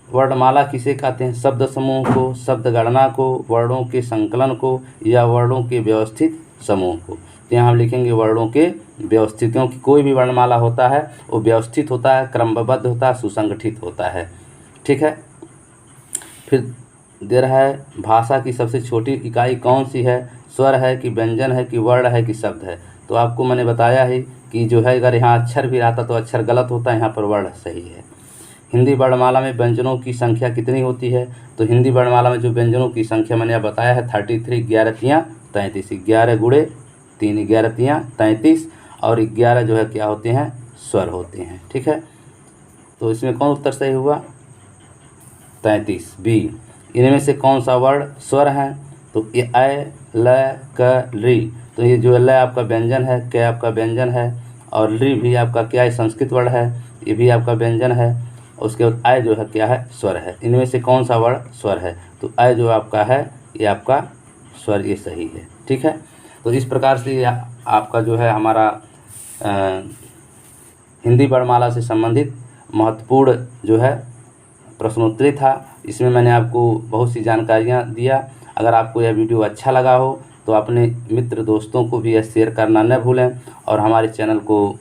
[SPEAKER 1] वर्णमाला किसे कहते हैं, शब्द समूह को, शब्द गणना को, वर्णों के संकलन को, या वर्णों के व्यवस्थित समूह को। तो यहाँ हम लिखेंगे वर्णों के व्यवस्थित, क्योंकि कोई भी वर्णमाला होता है वो व्यवस्थित होता है, क्रमबद्ध होता है, सुसंगठित होता है। ठीक है, फिर दे रहा है भाषा की सबसे छोटी इकाई कौन सी है, स्वर है कि व्यंजन है कि वर्ण है कि शब्द है। तो आपको मैंने बताया है कि जो है अगर यहाँ अक्षर भी आता तो अक्षर गलत होता है, यहाँ पर वर्ण सही है। हिंदी वर्णमाला में व्यंजनों की संख्या कितनी होती है, तो हिंदी वर्णमाला में जो व्यंजनों की संख्या मैंने बताया है 33, 11 तियाँ 33, 11 गुणे 3 11 तियाँ 33, और 11 जो है क्या होते हैं, स्वर होते हैं। ठीक है, तो इसमें कौन उत्तर सही हुआ, 33 बी। इनमें से कौन सा वर्ण स्वर है, तो ये अ ल क ऋ, तो ये जो ल आपका व्यंजन है, क आपका व्यंजन है, और ऋ भी आपका क्या है, संस्कृत वर्ण है, ये भी आपका व्यंजन है। उसके बाद अ जो है क्या है, स्वर है। इनमें से कौन सा वर्ण स्वर है, तो अ जो आपका है ये आपका स्वर, ये सही है। ठीक है, तो इस प्रकार से आपका जो है हमारा हिंदी वर्णमाला से संबंधित महत्वपूर्ण जो है प्रश्नोत्तरी था। इसमें मैंने आपको बहुत सी जानकारियाँ दिया। अगर आपको यह वीडियो अच्छा लगा हो तो अपने मित्र दोस्तों को भी यह शेयर करना न भूलें, और हमारे चैनल को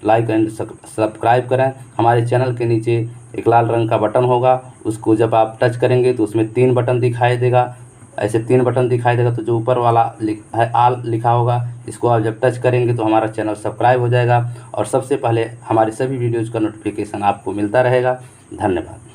[SPEAKER 1] लाइक एंड सब्सक्राइब करें। हमारे चैनल के नीचे एक लाल रंग का बटन होगा, उसको जब आप टच करेंगे तो उसमें 3 बटन दिखाई देगा, ऐसे 3 बटन दिखाई देगा। तो जो ऊपर वाला है आल लिखा होगा, इसको आप जब टच करेंगे तो हमारा चैनल सब्सक्राइब हो जाएगा, और सबसे पहले हमारे सभी वीडियोज़ का नोटिफिकेशन आपको मिलता रहेगा। धन्यवाद।